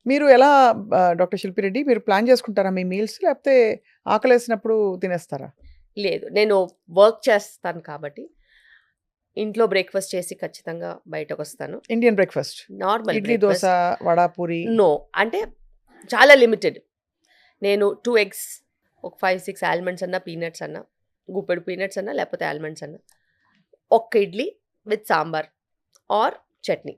మీరు ఎలా డాక్టర్ శిల్పి రెడ్డి మీరు ప్లాన్ చేసుకుంటారా మీ మీల్స్? లేకపోతే ఆకలేసినప్పుడు తినేస్తారా? లేదు. నేను వర్క్ చేస్తాను కాబట్టి, ఇంట్లో బ్రేక్‌ఫాస్ట్ చేసి ఖచ్చితంగా బయటకొస్తాను. Indian breakfast. Normal idli, dosa, breakfast. Vada, puri. No. అంటే చాలా లిమిటెడ్. నేను 2 ఎగ్స్, ఒక 5, 6 ఆల్మండ్స్ అన్నా, పీనట్స్ అన్నా, గుప్పెడు పీనట్స్ అన్నా, లేకపోతే ఆల్మండ్స్ అన్నా, ఒక్క idli with sambar or chutney.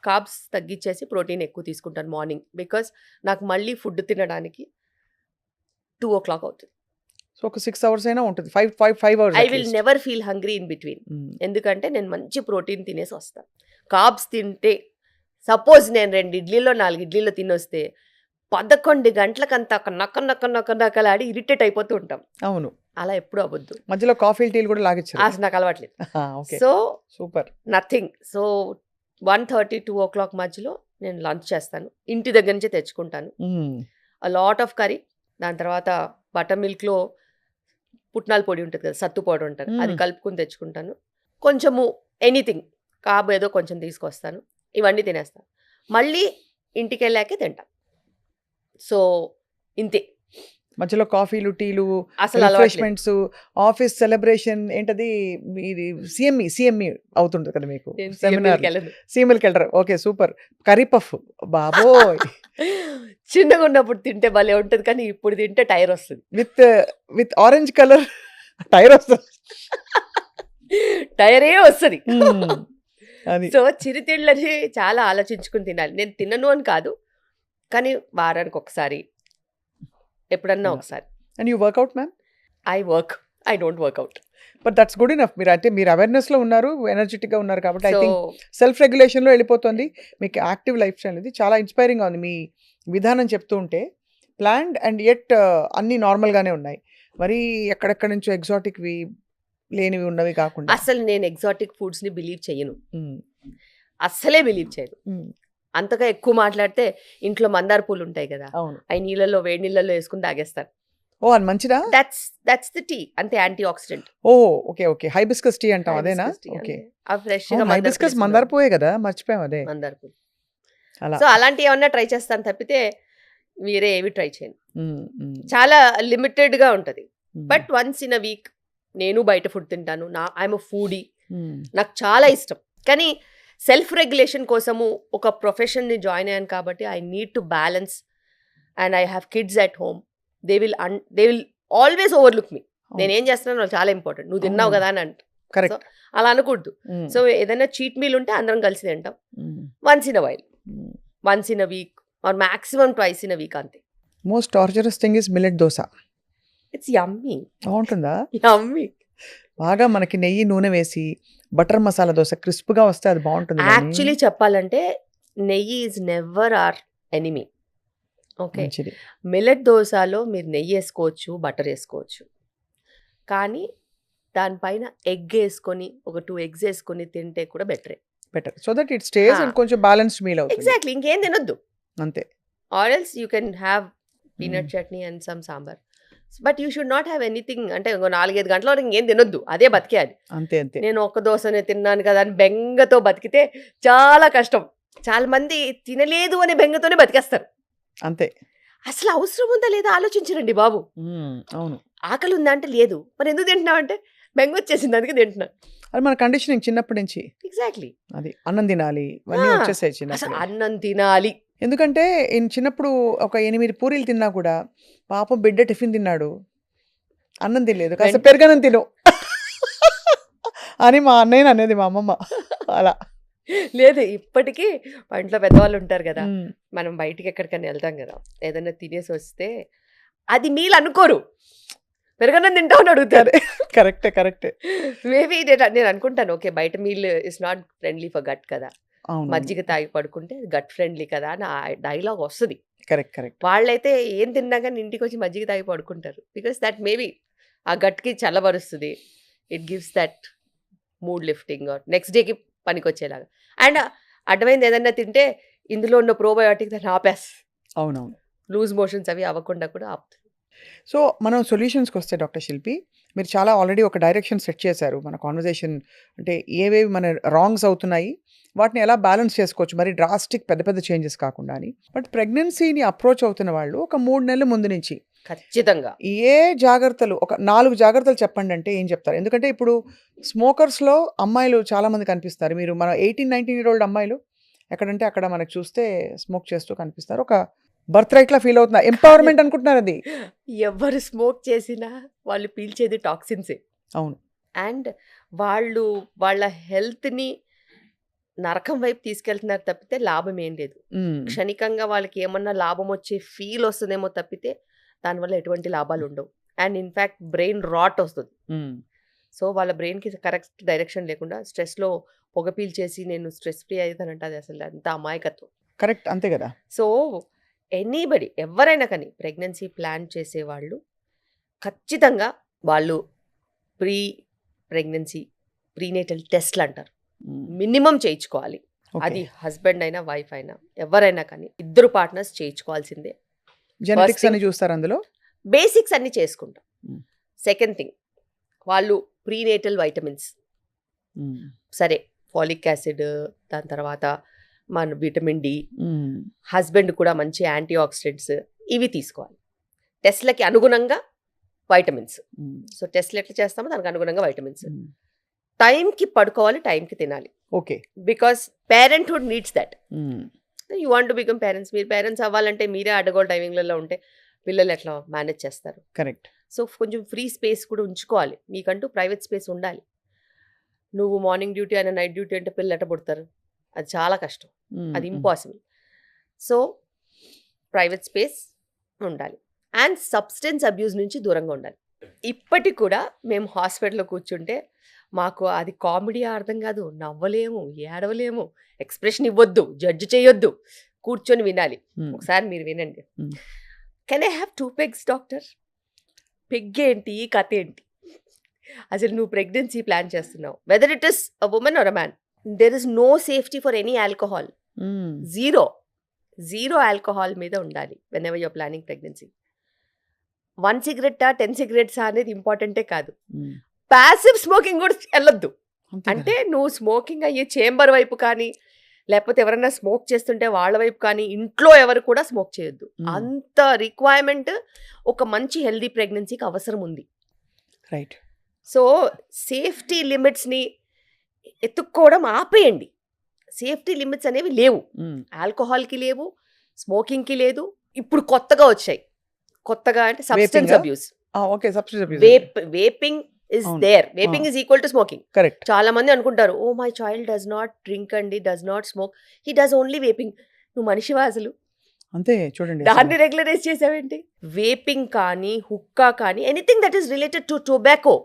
Carbs తగ్గిచ్చేసి ప్రోటీన్ ఎక్కువ తీసుకుంటాను మార్నింగ్. బికాజ్ నాకు మళ్ళీ ఫుడ్ తినడానికి 2:00 అవుతుంది. సో, ఒక 6 అవర్స్ అయినా ఉంటుంది. 5 hours I will never feel hungry in between. ఎందుకంటే నేను మంచి ప్రోటీన్ తినేసి వస్తాను. కార్బ్స్ తింటే సపోజ్ నేను 2 ఇడ్లీలో 4 ఇడ్లీలో తినొస్తే 11 గంటలకంతా ఒక నక్కలాడి ఇరిటేట్ అయిపోతూ ఉంటాం. అవును. అలా ఎప్పుడు అవ్వద్దు. మధ్యలో కాఫీలు, టీలు కూడా లాగిచ్చారు. అసలు నాకు అలవాట్లేదు. Okay. So super. Nothing. So 1:30, 2:00 మధ్యలో నేను లంచ్ చేస్తాను. ఇంటి దగ్గర నుంచే తెచ్చుకుంటాను. Lot of curry. దాని తర్వాత బటర్ మిల్క్‌లో పుట్నాల పొడి ఉంటుంది కదా, సత్తు పౌడర్ ఉంటుంది, అది కలుపుకొని తెచ్చుకుంటాను. కొంచెము ఎనీథింగ్ కార్బ్ ఏదో కొంచెం తీసుకొస్తాను. ఇవన్నీ తినేస్తాను. మళ్ళీ ఇంటికెళ్ళాకే తింటాను. సో ఇంతే. మధ్యలో కాఫీలు, టీలు, అసలు అలవాట్లేదు. రిఫ్రెష్‌మెంట్స్, ఆఫీస్ సెలబ్రేషన్ ఏంటది మీది సీఎంఈ అవుతుంది కదా మీకు నేను సెమినార్. CME కెళ్ళను. సీఎంఎల్‌కెళ్ళరు. Okay, super. కర్రీ పఫ్ బాబోయ్! చిన్నగా ఉన్నప్పుడు తింటే భలే ఉంటుంది, కానీ ఇప్పుడు తింటే టైర్ వస్తుంది. విత్ ఆరెంజ్ కలర్ టైర్ వస్తుంది. టైరే వస్తుంది. అది. సో చిరుతిళ్ళని చాలా ఆలోచించుకుని తినాలి. నేను తినను అని కాదు, కానీ వారానికి ఒకసారి, ఎప్పుడన్నా ఒకసారి. And you work out ma'am? I don't work out. But that's good enough. మీరు అవేర్నెస్లో ఉన్నారు, ఎనర్జెటిక్గా ఉన్నారు కాబట్టి ఐ సో థింక్ సెల్ఫ్ రెగ్యులేషన్లో వెళ్ళిపోతుంది. మీకు యాక్టివ్ లైఫ్ స్టైల్ అనేది చాలా ఇన్స్పైరింగ్గా ఉంది. మీ విధానం చెప్తూ ఉంటే ప్లాన్డ్ అండ్ యెట్ అన్నీ నార్మల్గానే ఉన్నాయి. మరి ఎక్కడెక్కడి నుంచో ఎగ్జాటిక్వి లేనివి ఉన్నవి కాకుండా. అసలు నేను ఎగ్జాటిక్ ఫుడ్స్ని బిలీవ్ చేయను. అస్సలే బిలీవ్ చేయను. అంతగా ఎక్కువ మాట్లాడితే ఇంట్లో మందార పూలు ఉంటాయి కదా, అవును. అవి నీళ్ళలో వేడి నీళ్ళలో వేసుకుని తాగేస్తాను. ఓ, అది మంచిదా? That's the tea. అంతే, యాంటీ ఆక్సిడెంట్. ఓ, ఓకే ఓకే. హైబిస్కస్ టీ అంటాం అదేనా? ఓకే. ఫ్రెష్గా హైబిస్కస్ మందార పువ్వే కదా, మర్చిపోయాం అదే. మందార పూలు. అలా. సో అలాంటివి ఏమన్నా ట్రై చేస్తాను తప్పితే వేరే ఏవి ట్రై చేయను. చాలా లిమిటెడ్గా ఉంటుంది. But once in a week నేను బయట ఫుడ్ తింటాను. I'm a foodie. నాకు చాలా ఇష్టం. కానీ సెల్ఫ్ రెగ్యులేషన్ కోసము ఒక ప్రొఫెషన్ని జాయిన్ అయ్యాను కాబట్టి I need to balance. And I have kids at home. They will always overlook me. నేనేం చేస్తున్నాను వాళ్ళు చాలా ఇంపార్టెంట్. నువ్వు తిన్నావు కదా అని అంట. సో అలా అనకూడదు. సో ఏదైనా చీట్ మీల్ ఉంటే అందరం కలిసి తింటాం. Once in a while, once in a week or maximum twice in a week, అంతే. Most torturous thing is millet dosa. It's yummy. బాగుంటుందా? యమ్మీ. బాగా మనకి నెయ్యి, నూనె వేసి బటర్ మసాలా దోశ క్రిస్ప్గా వస్తే అది బాగుంటుంది. యాక్చువల్లీ చెప్పాలంటే నెయ్యి is never our enemy. Okay. Millet దోశలో మీరు నెయ్యి వేసుకోవచ్చు, బటర్ వేసుకోవచ్చు, కానీ దానిపైన ఎగ్ వేసుకొని ఒక 2 eggs వేసుకొని తింటే కూడా better. So that it stays and కొంచెం బ్యాలెన్స్డ్ మీల్ అవుతుంది. ఎగ్జాక్ట్లీ. ఇంకేం తినొద్దు అంతే. Or else you can have peanut chutney and some sambar. But you should not have anything. అంటే 4-5 గంటల వరకు ఇంకేం తినొద్దు, అదే బతికేయాలి. అంతే అంతే. నేను ఒక్క దోశనే తిన్నాను కదా అని బెంగతో బతికితే చాలా కష్టం. చాలా మంది తినలేదు అనే బెంగతోనే బతికేస్తారు. అంతే. అసలు అవసరం ఉందా లేదా ఆలోచించరండి బాబు. అవును. ఆకలి ఉందా అంటే లేదు, మరి ఎందుకు తింటున్నావు అంటే బెంగ వచ్చేసింది అందుకే తింటున్నాను. అది మన కండిషనింగ్ చిన్నప్పటి నుంచి. ఎగ్జాక్ట్లీ. అది అన్నం తినాలి ఇవన్నీ వచ్చేసాయి అసలు చిన్నప్పుడు. అన్నం తినాలి. ఎందుకంటే చిన్నప్పుడు ఒక 8 పూరీలు తిన్నా కూడా పాపం బిడ్డ టిఫిన్ తిన్నాడు, అన్నం తినలేదు, కాస్త పెరుగన్నం తిను అని మా అన్నయ్య అనేది మా అమ్మమ్మ. అలా లేదు, ఇప్పటికీ ఇంట్లో పెద్దవాళ్ళు ఉంటారు కదా, మనం బయటికి ఎక్కడికైనా వెళ్తాం కదా, ఏదైనా తినేసి వస్తే అది మీల్ అనుకోరు, పెరుగన్నం తింటావు అని అడుగుతారు. కరెక్టే. మేబీ నేను అనుకుంటాను, ఓకే బయట meal is not friendly for gut కదా, మజ్జిగ తాగి పడుకుంటే గట్ ఫ్రెండ్లీ కదా అని ఆ డైలాగ్ వస్తుంది. కరెక్ట్. వాళ్ళైతే ఏం తిన్నా కానీ ఇంటికి వచ్చి మజ్జిగ తాగి పడుకుంటారు. బికాస్ దట్ మేబీ ఆ గట్కి చల్లబరుస్తుంది. It gives that mood lifting or next డేకి పనికొచ్చేలాగా. అండ్ అడ్డమైంది ఏదన్నా తింటే ఇందులో ఉన్న ప్రోబయోటిక్ దాన్ని ఆపేస్. అవునవును. లూజ్ మోషన్స్ అవి అవ్వకుండా కూడా ఆపుతుంది. సో మనం సొల్యూషన్స్కి వస్తే డాక్టర్ శిల్పి, మీరు చాలా ఆల్రెడీ ఒక డైరెక్షన్ సెట్ చేశారు మన కాన్వర్జేషన్. అంటే ఏవేవి మన రాంగ్స్ అవుతున్నాయి వాటిని ఎలా బ్యాలెన్స్ చేసుకోవచ్చు మరి డ్రాస్టిక్ పెద్ద పెద్ద చేంజెస్ కాకుండా అని. బట్ ప్రెగ్నెన్సీని అప్రోచ్ అవుతున్న వాళ్ళు ఒక 3 నెలల ముందు నుంచి ఖచ్చితంగా ఏ జాగ్రత్తలు ఒక 4 జాగ్రత్తలు చెప్పండి అంటే ఏం చెప్తారు? ఎందుకంటే ఇప్పుడు స్మోకర్స్‌లో అమ్మాయిలు చాలామంది కనిపిస్తారు. మీరు మన 18, 19 ఇయర్ ఓల్డ్ అమ్మాయిలు ఎక్కడంటే అక్కడ మనకు చూస్తే స్మోక్ చేస్తూ కనిపిస్తారు. ఒక బర్త్ రైట్‌లా ఫీల్ అవుతున్నారు. ఎంపవర్‌మెంట్ అనుకుంటున్నారు అది. ఎవరు స్మోక్ చేసినా వాళ్ళు పీల్చేది టాక్సిన్సే. అవును. అండ్ వాళ్ళు వాళ్ళ హెల్త్‌ని నరకం వైపు తీసుకెళ్తున్నారు తప్పితే లాభం ఏం లేదు. క్షణికంగా వాళ్ళకి ఏమన్నా లాభం వచ్చే ఫీల్ వస్తుందేమో తప్పితే దానివల్ల ఎటువంటి లాభాలు ఉండవు. అండ్ ఇన్ఫ్యాక్ట్ బ్రెయిన్ రాట్ వస్తుంది. సో వాళ్ళ బ్రెయిన్కి కరెక్ట్ డైరెక్షన్ లేకుండా స్ట్రెస్లో పొగ పీల్చేసి నేను స్ట్రెస్ ఫ్రీ అవుతానంటే అది అసలు అంత అమాయకత్వం. కరెక్ట్, అంతే కదా. సో ఎనీబడి ఎవరైనా కానీ ప్రెగ్నెన్సీ ప్లాన్ చేసేవాళ్ళు ఖచ్చితంగా వాళ్ళు ప్రెగ్నెన్సీ ప్రీనేటల్ టెస్ట్లు అంటారు, మినిమం చేయించుకోవాలి. అది హస్బెండ్ అయినా వైఫ్ అయినా ఎవరైనా కానీ ఇద్దరు పార్ట్నర్స్ చేయించుకోవాల్సిందే. జెనెటిక్స్ అని చూస్తారు అందులో. బేసిక్స్ అన్ని చేసుకుంటాం. సెకండ్ థింగ్ వాళ్ళు ప్రీనేటల్ వైటమిన్స్, సరే ఫాలిక్ యాసిడ్, దాని తర్వాత మన విటమిన్ డి, హస్బెండ్ కూడా మంచి యాంటీ ఆక్సిడెంట్స్ ఇవి తీసుకోవాలి. టెస్ట్లకి అనుగుణంగా వైటమిన్స్. సో టెస్ట్లు ఎట్లా చేస్తామో దానికి అనుగుణంగా వైటమిన్స్. టైంకి పడుకోవాలి, టైంకి తినాలి. Okay. Because parenthood needs that. You want to become parents. మీరు పేరెంట్స్ అవ్వాలంటే మీరే అడ్డగోలు టైమింగ్లలో ఉంటే పిల్లలు ఎట్లా మేనేజ్ చేస్తారు? కరెక్ట్. సో కొంచెం ఫ్రీ స్పేస్ కూడా ఉంచుకోవాలి. మీకంటూ ప్రైవేట్ స్పేస్ ఉండాలి. నువ్వు మార్నింగ్ డ్యూటీ అయినా నైట్ డ్యూటీ అంటే పిల్లలు ఎట్ట పుడతారు? అది చాలా కష్టం, అది ఇంపాసిబుల్. సో ప్రైవేట్ స్పేస్ ఉండాలి. అండ్ సబ్స్టెన్స్ అబ్యూస్ నుంచి దూరంగా ఉండాలి. ఇప్పటికి కూడా మేము హాస్పిటల్లో కూర్చుంటే మాకు అది కామెడీ అర్థం కాదు, నవ్వలేము, ఏడవలేము, ఎక్స్ప్రెషన్ ఇవ్వద్దు, జడ్జ్ చేయొద్దు, కూర్చొని వినాలి. ఒకసారి మీరు వినండి. Can I have 2 pegs doctor? Peg ఏంటి, కథ ఏంటి? అసలు నువ్వు ప్రెగ్నెన్సీ ప్లాన్ చేస్తున్నావు, whether it is a woman or a man, there is no safety for any alcohol. Zero alcohol మీద ఉండాలి whenever you're planning pregnancy. 1 cigarette 10 cigarettes అనేది ఇంపార్టెంటే కాదు. ప్యాసివ్ స్మోకింగ్ కూడా వెళ్ళొద్దు. అంటే నువ్వు స్మోకింగ్ అయ్యే చేంబర్ వైపు కానీ లేకపోతే ఎవరైనా స్మోక్ చేస్తుంటే వాళ్ళ వైపు కానీ ఇంట్లో ఎవరు కూడా స్మోక్ చేయొద్దు. అంత రిక్వైర్మెంట్ ఒక మంచి హెల్దీ ప్రెగ్నెన్సీకి అవసరం ఉంది. రైట్. సో సేఫ్టీ లిమిట్స్ని ఎత్తుక్కోవడం ఆపేయండి. సేఫ్టీ లిమిట్స్ అనేవి లేవు. ఆల్కహాల్కి లేవు, స్మోకింగ్కి లేదు. ఇప్పుడు కొత్తగా వచ్చాయి. కొత్తగా అంటే substance abuse. Okay, substance abuse. Vaping is there. Vaping is equal to smoking. Correct. చాలా మంది అనుకుంటారు, oh my child does not drink అండి, does not smoke, he does only vaping. నువ్వు మనిషివా అసలు? అంతే చూడండి. దాన్ని రెగ్యులరైజ్ చేసావేంటి? వేపింగ్ కానీ హుక్కా కానీ anything that is related to tobacco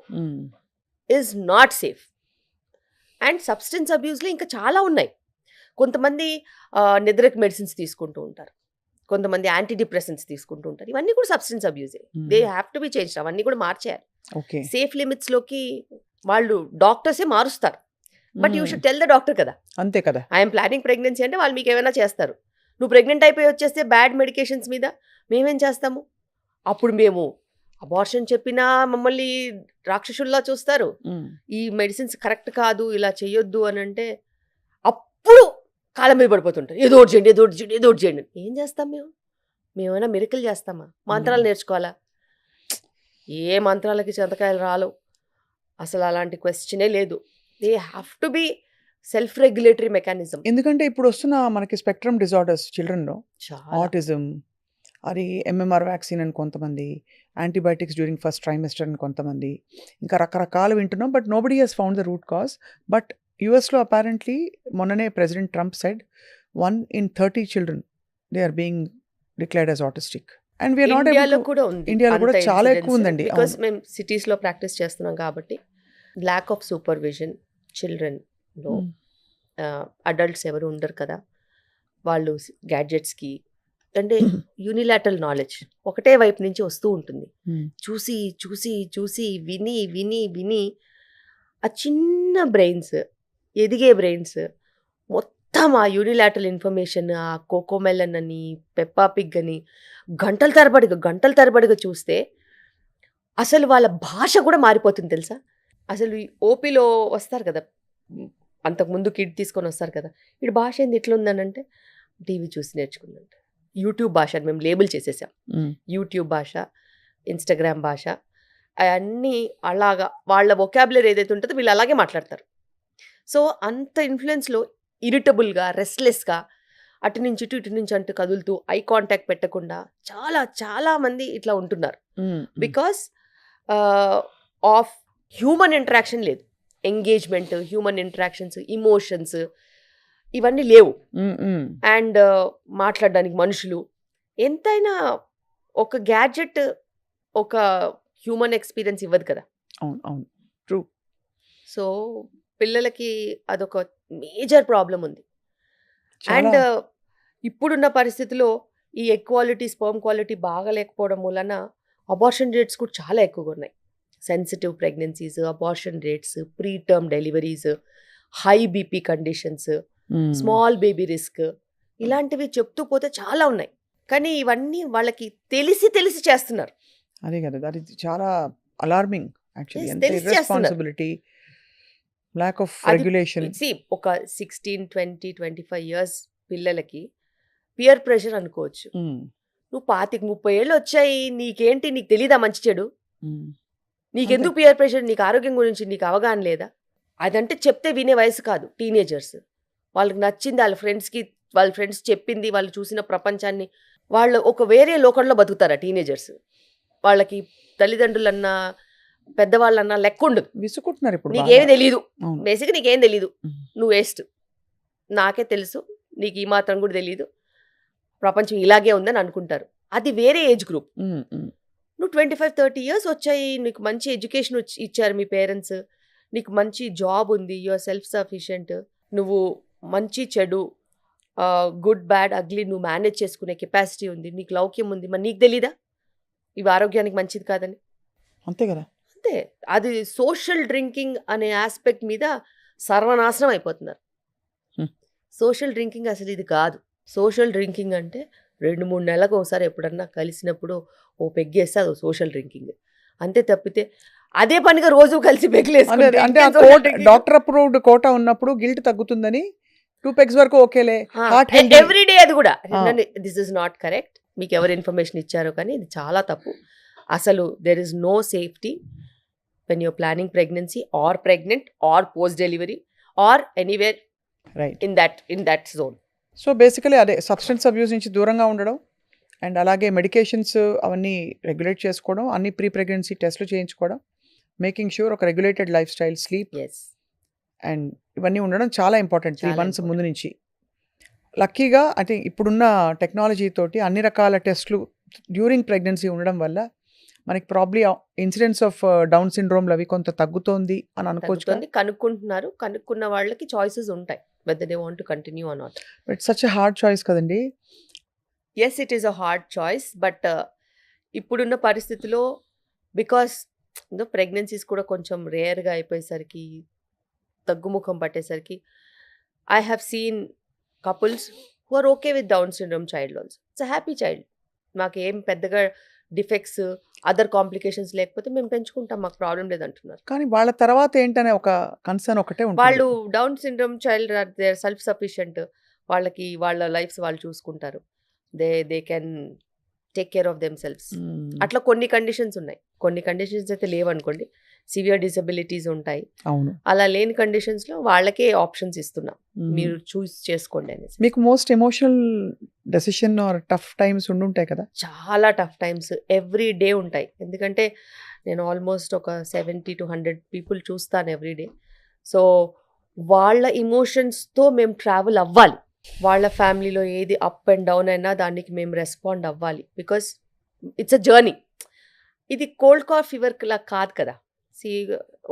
is not safe. And substance అబ్యూస్లో ఇంకా చాలా ఉన్నాయి. కొంతమంది నిద్రకు మెడిసిన్స్ తీసుకుంటూ ఉంటారు, కొంతమంది యాంటీ డిప్రెసెంట్స్ తీసుకుంటూ ఉంటారు. ఇవన్నీ కూడా సబ్స్టెన్స్ అబ్యూజే. They have to be changed. అవన్నీ కూడా మార్చేయాలి. సేఫ్ లిమిట్స్ లోకి వాళ్ళు డాక్టర్సే మారుస్తారు. But you should tell the doctor కదా. అంతే కదా. ఐఎమ్ ప్లానింగ్ ప్రెగ్నెన్సీ అంటే వాళ్ళు మీకు ఏమైనా చేస్తారు. నువ్వు ప్రెగ్నెంట్ అయిపోయి వచ్చేస్తే బ్యాడ్ మెడికేషన్స్ మీద మేమేం చేస్తాము? అప్పుడు మేము అబార్షన్ చెప్పినా మమ్మల్ని రాక్షసుల్లా చూస్తారు. ఈ మెడిసిన్స్ కరెక్ట్ కాదు, ఇలా చెయ్యొద్దు అని అంటే అప్పుడు కాళ్ళ మీద పడిపోతుంటారు. ఏదో ఒకటి చేయండి, ఏదో ఒకటి చేయండి, ఏదో ఒకటి చేయండి. ఏం చేస్తాం మేము? మేమైనా మిరకల్ చేస్తామా? మంత్రాలు నేర్చుకోవాలా? ఏ మంత్రాలకి చింతకాయలు రాలు. అసలు అలాంటి క్వశ్చనే లేదు. They have to B self regulatory mechanism. ఎందుకంటే ఇప్పుడు వస్తున్న మనకి స్పెక్ట్రమ్ డిజార్డర్స్ చిల్డ్రన్లో ఆటిజం, అది ఎంఎంఆర్ వ్యాక్సిన్ అని కొంతమంది, యాంటీబయాటిక్స్ డ్యూరింగ్ ఫస్ట్ ట్రైమెస్టర్ అని కొంతమంది, ఇంకా రకరకాలు వింటున్నాం. But nobody has found the root cause. But యుఎస్లో అపారెంట్లీ మొన్ననే president Trump said 1 in 30 children they are being declared as autistic. And we are not ఇండియాలో able to. కూడా ఉంది. ఇండియాలో కూడా చాలా ఎక్కువ ఉందండి. బికాస్ మేము సిటీస్లో ప్రాక్టీస్ చేస్తున్నాం కాబట్టి ల్యాక్ ఆఫ్ సూపర్విజన్ చిల్డ్రన్లో. అడల్ట్స్ ఎవరు ఉండరు కదా, వాళ్ళు గ్యాడ్జెట్స్కి అంటే యూనిలాటరల్ నాలెడ్జ్ ఒకటే వైపు నుంచి వస్తూ ఉంటుంది. చూసి చూసి చూసి విని విని విని ఆ చిన్న బ్రెయిన్స్, ఎదిగే బ్రెయిన్స్ మొత్తం ఆ యూనిలాటరల్ ఇన్ఫర్మేషన్, ఆ కోకోమెలన్ అని, పెప్పా పిగ్ అని గంటల తరబడిగా చూస్తే అసలు వాళ్ళ భాష కూడా మారిపోతుంది తెలుసా. అసలు ఈ ఓపీలో వస్తారు కదా అంతకుముందు కిడ్ తీసుకొని వస్తారు కదా, వీడి భాష ఏంది ఇట్లా ఉందనంటే టీవీ చూసి నేర్చుకుందంట. యూట్యూబ్ భాష అని మేము లేబుల్ చేసేసాం. యూట్యూబ్ భాష, ఇన్స్టాగ్రామ్ భాష, అవన్నీ అలాగా వాళ్ళ వొకాబులరీ ఏదైతే ఉంటుందో వీళ్ళు అలాగే మాట్లాడతారు. సో అంత ఇన్ఫ్లుయెన్స్లో ఇరిటబుల్గా, రెస్ట్లెస్గా అటు నుంచి ఇటు నుంచి అంటూ కదులుతూ ఐ కాంటాక్ట్ పెట్టకుండా చాలా చాలా మంది ఇట్లా ఉంటున్నారు. బికాస్ ఆఫ్ హ్యూమన్ ఇంటరాక్షన్ లేదు, ఎంగేజ్మెంట్, హ్యూమన్ ఇంటరాక్షన్స్, ఇమోషన్స్ ఇవన్నీ లేవు. అండ్ మాట్లాడడానికి మనుషులు, ఎంతైనా ఒక గ్యాడ్జెట్ ఒక హ్యూమన్ ఎక్స్పీరియన్స్ ఇవ్వదు కదా. అవును అవును ట్రూ. సో పిల్లలకి అదొక మేజర్ ప్రాబ్లం ఉంది. అండ్ ఇప్పుడున్న పరిస్థితిలో ఈ ఎగ్ క్వాలిటీ, స్పర్మ్ క్వాలిటీ బాగా లేకపోవడం వలన అబార్షన్ రేట్స్ కూడా చాలా ఎక్కువగా ఉన్నాయి. Sensitive pregnancies, abortion rates, pre term deliveries, high BP conditions, small baby risk, ఇలాంటివి చెప్తూ పోతే చాలా ఉన్నాయి. కానీ ఇవన్నీ వాళ్ళకి తెలిసి చేస్తున్నారు. అదే కదా, అది చాలా అలార్మింగ్ యాక్చువల్లీ. Yes, ఎంత తెలిసి చేస్తున్నారు. ఇర్రెస్పాన్సిబిలిటీ, ల్యాక్ ఆఫ్ అది రెగ్యులేషన్. ఒక 16, 20, 25 ఇయర్స్ పిల్లలకి పియర్ ప్రెషర్ అనుకోవచ్చు. నువ్వు 25, 30 ఏళ్ళు వచ్చాయి, నీకేంటి, నీకు తెలీదా మంచి చెడు, నీకెందుకు పియర్ ప్రెషర్, నీకు ఆరోగ్యం గురించి నీకు అవగాహన లేదా? అదంటే చెప్తే వినే వయసు కాదు. టీనేజర్స్ వాళ్ళకి నచ్చింది, వాళ్ళ ఫ్రెండ్స్ చెప్పింది, వాళ్ళు చూసిన ప్రపంచాన్ని, వాళ్ళు ఒక వేరే లోకంలో బతుకుతారా టీనేజర్స్? వాళ్ళకి తల్లిదండ్రులన్నా పెద్దవాళ్ళన్నా లెక్క ఉండదు. విసుకుంటున్నారు ఇప్పుడు. నీకేమి తెలీదు, అవును. బేసిక్గా నీకేం తెలీదు, నువ్వు వేస్ట్, నాకే తెలుసు, నీకు ఈ మాత్రం కూడా తెలీదు, ప్రపంచం ఇలాగే ఉందని అనుకుంటారు. అది వేరే ఏజ్ గ్రూప్. నువ్వు 25, 30 ఇయర్స్ వచ్చాయి, నీకు మంచి ఎడ్యుకేషన్ ఇచ్చారు మీ పేరెంట్స్, నీకు మంచి జాబ్ ఉంది, యువర్ సెల్ఫ్ సఫిషియెంట్, నువ్వు మంచి చెడు, గుడ్ బ్యాడ్ అగ్లీ నువ్వు మేనేజ్ చేసుకునే కెపాసిటీ ఉంది, నీకు లౌక్యం ఉంది, మరి నీకు తెలీదా ఇవి ఆరోగ్యానికి మంచిది కాదని? అంతే కదా. అంతే. అది సోషల్ డ్రింకింగ్ అనే ఆస్పెక్ట్ మీద సర్వనాశనం అయిపోతున్నారు. సోషల్ డ్రింకింగ్ అసలు ఇది కాదు. సోషల్ డ్రింకింగ్ అంటే 2-3 నెలలకు ఒకసారి ఎప్పుడన్నా కలిసినప్పుడు ఓ పెగ్గేస్తే అది సోషల్ డ్రింకింగ్. అంతే తప్పితే అదే పనిగా రోజు కలిసి అంటే డాక్టర్ అప్రూవ్డ్ కోటా ఉన్నప్పుడు గిల్ట్ తగ్గుతుందని 2 పెగ్స్ వరకు ఓకేలే. ఎవ్రీడే అది కూడా దిస్ ఇస్ నాట్ కరెక్ట్. మీకు ఎవరు ఇన్ఫర్మేషన్ ఇచ్చారో కానీ ఇది చాలా తప్పు. అసలు there is no safety when you're planning pregnancy or pregnant or post delivery or anywhere right in that zone. So basically అదే సబ్స్టెన్స్ అబ్యూస్ నుంచి దూరంగా ఉండడం, అండ్ అలాగే మెడికేషన్స్ అవన్నీ రెగ్యులేట్ చేసుకోవడం, అన్ని ప్రీ ప్రెగ్నెన్సీ టెస్ట్లు చేయించుకోవడం, మేకింగ్ ష్యూర్ ఒక regulated life style, sleep and ఇవన్నీ ఉండడం చాలా ఇంపార్టెంట్ 3 months ముందు నుంచి. లక్కీగా అంటే ఇప్పుడున్న టెక్నాలజీ తోటి అన్ని రకాల టెస్ట్లు డ్యూరింగ్ ప్రెగ్నెన్సీ ఉండడం వల్ల మనకి ప్రాబ్లీ ఇన్సిడెన్స్ ఆఫ్ డౌన్ సిండ్రోమ్లు అవి కొంత తగ్గుతోంది అని అనుకోవచ్చు. కనుక్కుంటున్నారు, కనుక్కున్న వాళ్ళకి చాయిసెస్ ఉంటాయి whether they want to continue or not. It's such a hard choice కదండి. Yes, it is a hard choice, but ఇప్పుడున్న పరిస్థితిలో బికాస్ ప్రెగ్నెన్సీస్ కూడా కొంచెం రేర్గా అయిపోయేసరికి, తగ్గుముఖం పట్టేసరికి, I have seen couples who are okay with down syndrome child also. It's a happy child, మాకేం పెద్దగా డిఫెక్ట్స్, అదర్ కాంప్లికేషన్స్ లేకపోతే మేము పెంచుకుంటాం, మాకు ప్రాబ్లం లేదంటున్నారు. కానీ వాళ్ళ తర్వాత ఏంటనే ఒక కన్సర్న్ ఒకటే ఉంటుంది. వాళ్ళు down syndrome child or they are self sufficient, వాళ్ళకి వాళ్ళ లైఫ్స్ వాళ్ళు చూసుకుంటారు, they can take care of themselves. అట్లా కొన్ని కండిషన్స్ ఉన్నాయి. కొన్ని కండిషన్స్ అయితే లేవనుకోండి, సివియర్ డిసబిలిటీస్ ఉంటాయి. అవును. అలా లేని కండిషన్స్లో వాళ్ళకే ఆప్షన్స్ ఇస్తున్నాం, మీరు చూస్ చేసుకోండి అనేసి. మీకు most emotional decision or tough times ఉండుంటాయి కదా? చాలా టఫ్ టైమ్స్ ఎవ్రీ డే ఉంటాయి. ఎందుకంటే నేను ఆల్మోస్ట్ ఒక 70 to 100 పీపుల్ చూస్తాను ఎవ్రీ డే. సో వాళ్ళ ఇమోషన్స్తో మేము ట్రావెల్ అవ్వాలి. వాళ్ళ ఫ్యామిలీలో ఏది అప్ అండ్ డౌన్ అయినా దానికి మేము రెస్పాండ్ అవ్వాలి. Because it's a journey. ఇది కోల్డ్ కాఫ్ ఫీవర్ లా కాదు కదా,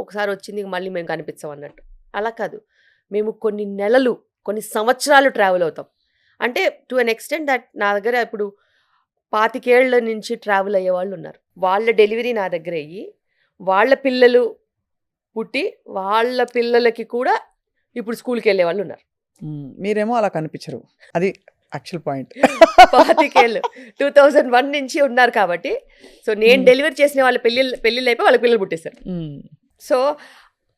ఒకసారి వచ్చింది మళ్ళీ మేము కనిపించాం అన్నట్టు. అలా కాదు, మేము కొన్ని నెలలు, కొన్ని సంవత్సరాలు ట్రావెల్ అవుతాం. అంటే టు అన్ ఎక్స్టెంట్ దట్ నా దగ్గర ఇప్పుడు 25 ఏళ్ల నుంచి ట్రావెల్ అయ్యే వాళ్ళు ఉన్నారు. వాళ్ళ డెలివరీ నా దగ్గర అయ్యి, వాళ్ళ పిల్లలు పుట్టి, వాళ్ళ పిల్లలకి కూడా ఇప్పుడు స్కూల్కి వెళ్ళే వాళ్ళు ఉన్నారు. మీరేమో అలా కనిపించరు, అది యాక్చువల్ పాయింట్. 25 ఏళ్ళు 2001 నుంచి ఉన్నారు కాబట్టి. సో నేను డెలివరీ చేసిన వాళ్ళ పెళ్ళిళ్ళు అయిపోయి వాళ్ళ పిల్లలు పుట్టేశారు. సో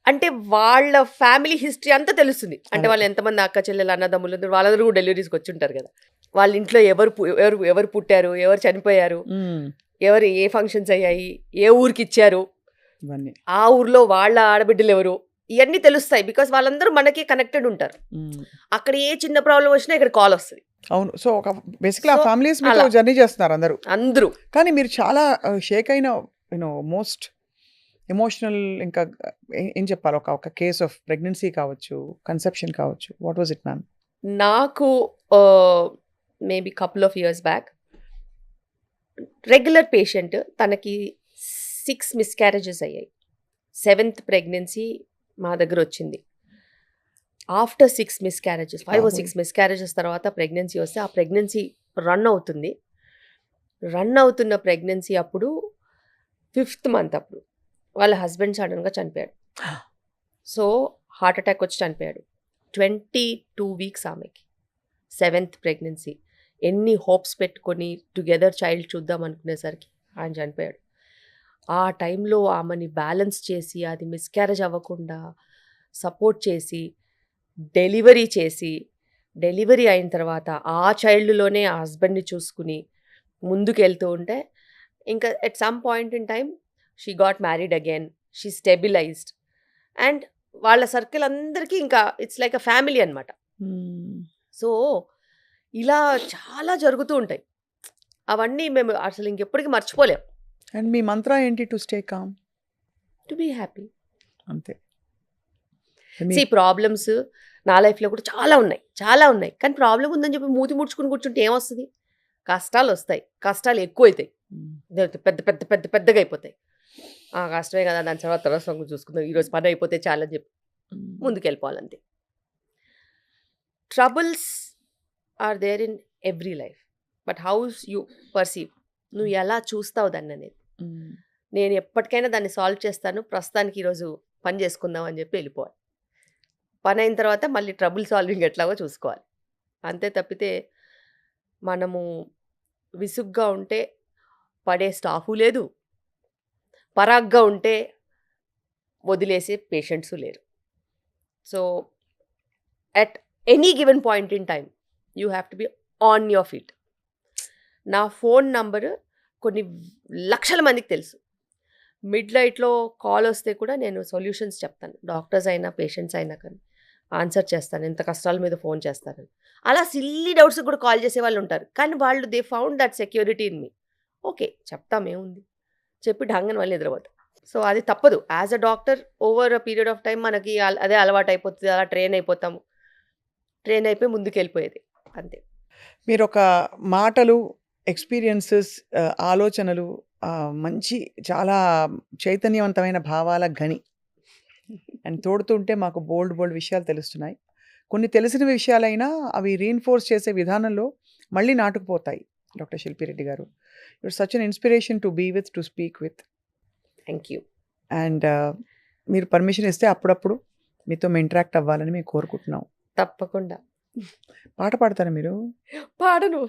అంటే వాళ్ళ ఫ్యామిలీ హిస్టరీ అంతా తెలుస్తుంది. అంటే అదే. వాళ్ళు ఎంతమంది అక్క చెల్లెలు అన్నదమ్ములు ఉన్నారు, వాళ్ళందరూ కూడా డెలివరీస్కి వచ్చి ఉంటారు కదా. వాళ్ళ ఇంట్లో ఎవరు పుట్టారు, ఎవరు చనిపోయారు, ఎవరు ఏ ఫంక్షన్స్ అయ్యాయి, ఏ ఊరికి ఇచ్చారు, ఇవన్నీ ఆ ఊర్లో వాళ్ళ ఆడబిడ్డలు ఎవరు, ఇవన్నీ తెలుస్తాయి. బికాస్ వాళ్ళందరూ మనకి కనెక్టెడ్ ఉంటారు. అక్కడ ఏ చిన్న ప్రాబ్లం వచ్చినా ఇక్కడ కాల్ వస్తుంది. అవును. సో ఒక బేసిక్లీ ఆ So, ఫ్యామిలీస్ మీతో అలా. జర్నీ చేస్తున్నారు అందరూ. అందరూ కానీ మీరు చాలా షేక్ అయిన మోస్ట్ ఎమోషనల్ ఇంకా ఏం చెప్పాలి, ఒక కేస్ ఆఫ్ ప్రెగ్నెన్సీ కావచ్చు, కన్సెప్షన్ కావచ్చు. What was it ma'am? నాకు maybe couple of years back regular patient, తనకి 6 మిస్క్యారేజెస్ అయ్యాయి. 7th ప్రెగ్నెన్సీ మా దగ్గర వచ్చింది. ఆఫ్టర్ 6 మిస్క్యారేజెస్ 5 or 6 మిస్క్యారేజెస్ తర్వాత ప్రెగ్నెన్సీ వస్తే, ఆ ప్రెగ్నెన్సీ రన్ అవుతున్న ప్రెగ్నెన్సీ అప్పుడు 5th మంత్ అప్పుడు వాళ్ళ హస్బెండ్ సడన్గా చనిపోయాడు. సో హార్ట్ అటాక్ వచ్చి చనిపోయాడు. 22 వీక్స్ ఆమెకి, 7th ప్రెగ్నెన్సీ. ఎన్ని హోప్స్ పెట్టుకొని టుగెదర్ చైల్డ్ చూద్దాం అనుకునేసరికి ఆయన చనిపోయాడు. ఆ టైంలో ఆమెని బ్యాలెన్స్ చేసి, అది మిస్క్యారేజ్ అవ్వకుండా సపోర్ట్ చేసి, డెలివరీ అయిన తర్వాత ఆ చైల్డ్లోనే ఆ హస్బెండ్ని చూసుకుని ముందుకు వెళ్తూ ఉంటే, ఇంకా at some point in time she got married again, she stabilised. And వాళ్ళ సర్కిల్ అందరికీ ఇంకా ఇట్స్ లైక్ అ ఫ్యామిలీ అనమాట. సో ఇలా చాలా జరుగుతూ ఉంటాయి. అవన్నీ మేము అసలు ఇంకెప్పటికీ మర్చిపోలేం. అండ్ మీ మంత్ర ఏంటి? To stay calm, to be happy. అంతే. సి ప్రాబ్లమ్స్ నా లైఫ్లో కూడా చాలా ఉన్నాయి. కానీ ప్రాబ్లం ఉందని చెప్పి మూతి ముడుచుకుని కూర్చుంటే ఏమొస్తుంది? కష్టాలు వస్తాయి, కష్టాలు ఎక్కువ అవుతాయి, పెద్ద పెద్ద పెద్ద పెద్దగా అయిపోతాయి. ఆ కష్టమే కదా, దాని తర్వాత చూసుకుందాం, ఈరోజు పని అయిపోతే చాలని చెప్పి ముందుకు వెళ్ళిపోవాలంతే. Troubles are there in every life, but how's you perceive, నువ్వు ఎలా చూస్తావు దాన్ని అనేది. నేను ఎప్పటికైనా దాన్ని సాల్వ్ చేస్తాను, ప్రస్తుతానికి ఈరోజు పని చేసుకుందాం అని చెప్పి వెళ్ళిపోవాలి. పని అయిన తర్వాత మళ్ళీ ట్రబుల్ సాల్వింగ్ ఎట్లాగో చూసుకోవాలి. అంతే తప్పితే మనము విసుగ్గా ఉంటే పడే స్టాఫు లేదు, పరాగ్గా ఉంటే వదిలేసే పేషెంట్స్ లేరు. So at any given point in time you have to be on your feet. నా ఫోన్ నంబరు కొన్ని లక్షల మందికి తెలుసు. మిడ్ నైట్లో కాల్ వస్తే కూడా నేను సొల్యూషన్స్ చెప్తాను. డాక్టర్స్ అయినా పేషెంట్స్ అయినా కానీ ఆన్సర్ చేస్తాను, ఎంత కష్టాల మీద ఫోన్ చేస్తానని. అలా సిల్లీ డౌట్స్ కూడా కాల్ చేసే వాళ్ళు ఉంటారు. కానీ వాళ్ళు they found that security in me. Okay చెప్తాం, ఏముంది చెప్పి ఢంగని మళ్ళీ నిద్రపోతాం. సో అది తప్పదు. As a doctor over a period of time మనకి అదే అలవాటు అయిపోతుంది, అలా ట్రైన్ అయిపోయి ముందుకు వెళ్ళిపోయేది అంతే. మీరు ఒక మాటలు, ఎక్స్పీరియన్సెస్, ఆలోచనలు, మంచి చాలా చైతన్యవంతమైన భావాల గని అండ్ తోడుతుంటే మాకు బోల్డ్ విషయాలు తెలుస్తున్నాయి. కొన్ని తెలిసిన విషయాలైనా అవి రీఇన్ఫోర్స్ చేసే విధానంలో మళ్ళీ నాటుకుపోతాయి. డాక్టర్ శిల్పిరెడ్డి గారు, you're such an inspiration to be with, to speak with. Thank you. And మీరు పర్మిషన్ ఇస్తే అప్పుడప్పుడు మీతో ఇంటరాక్ట్ అవ్వాలని మేము కోరుకుంటున్నాం. తప్పకుండా. పాట పాడతారా మీరు? పాడను,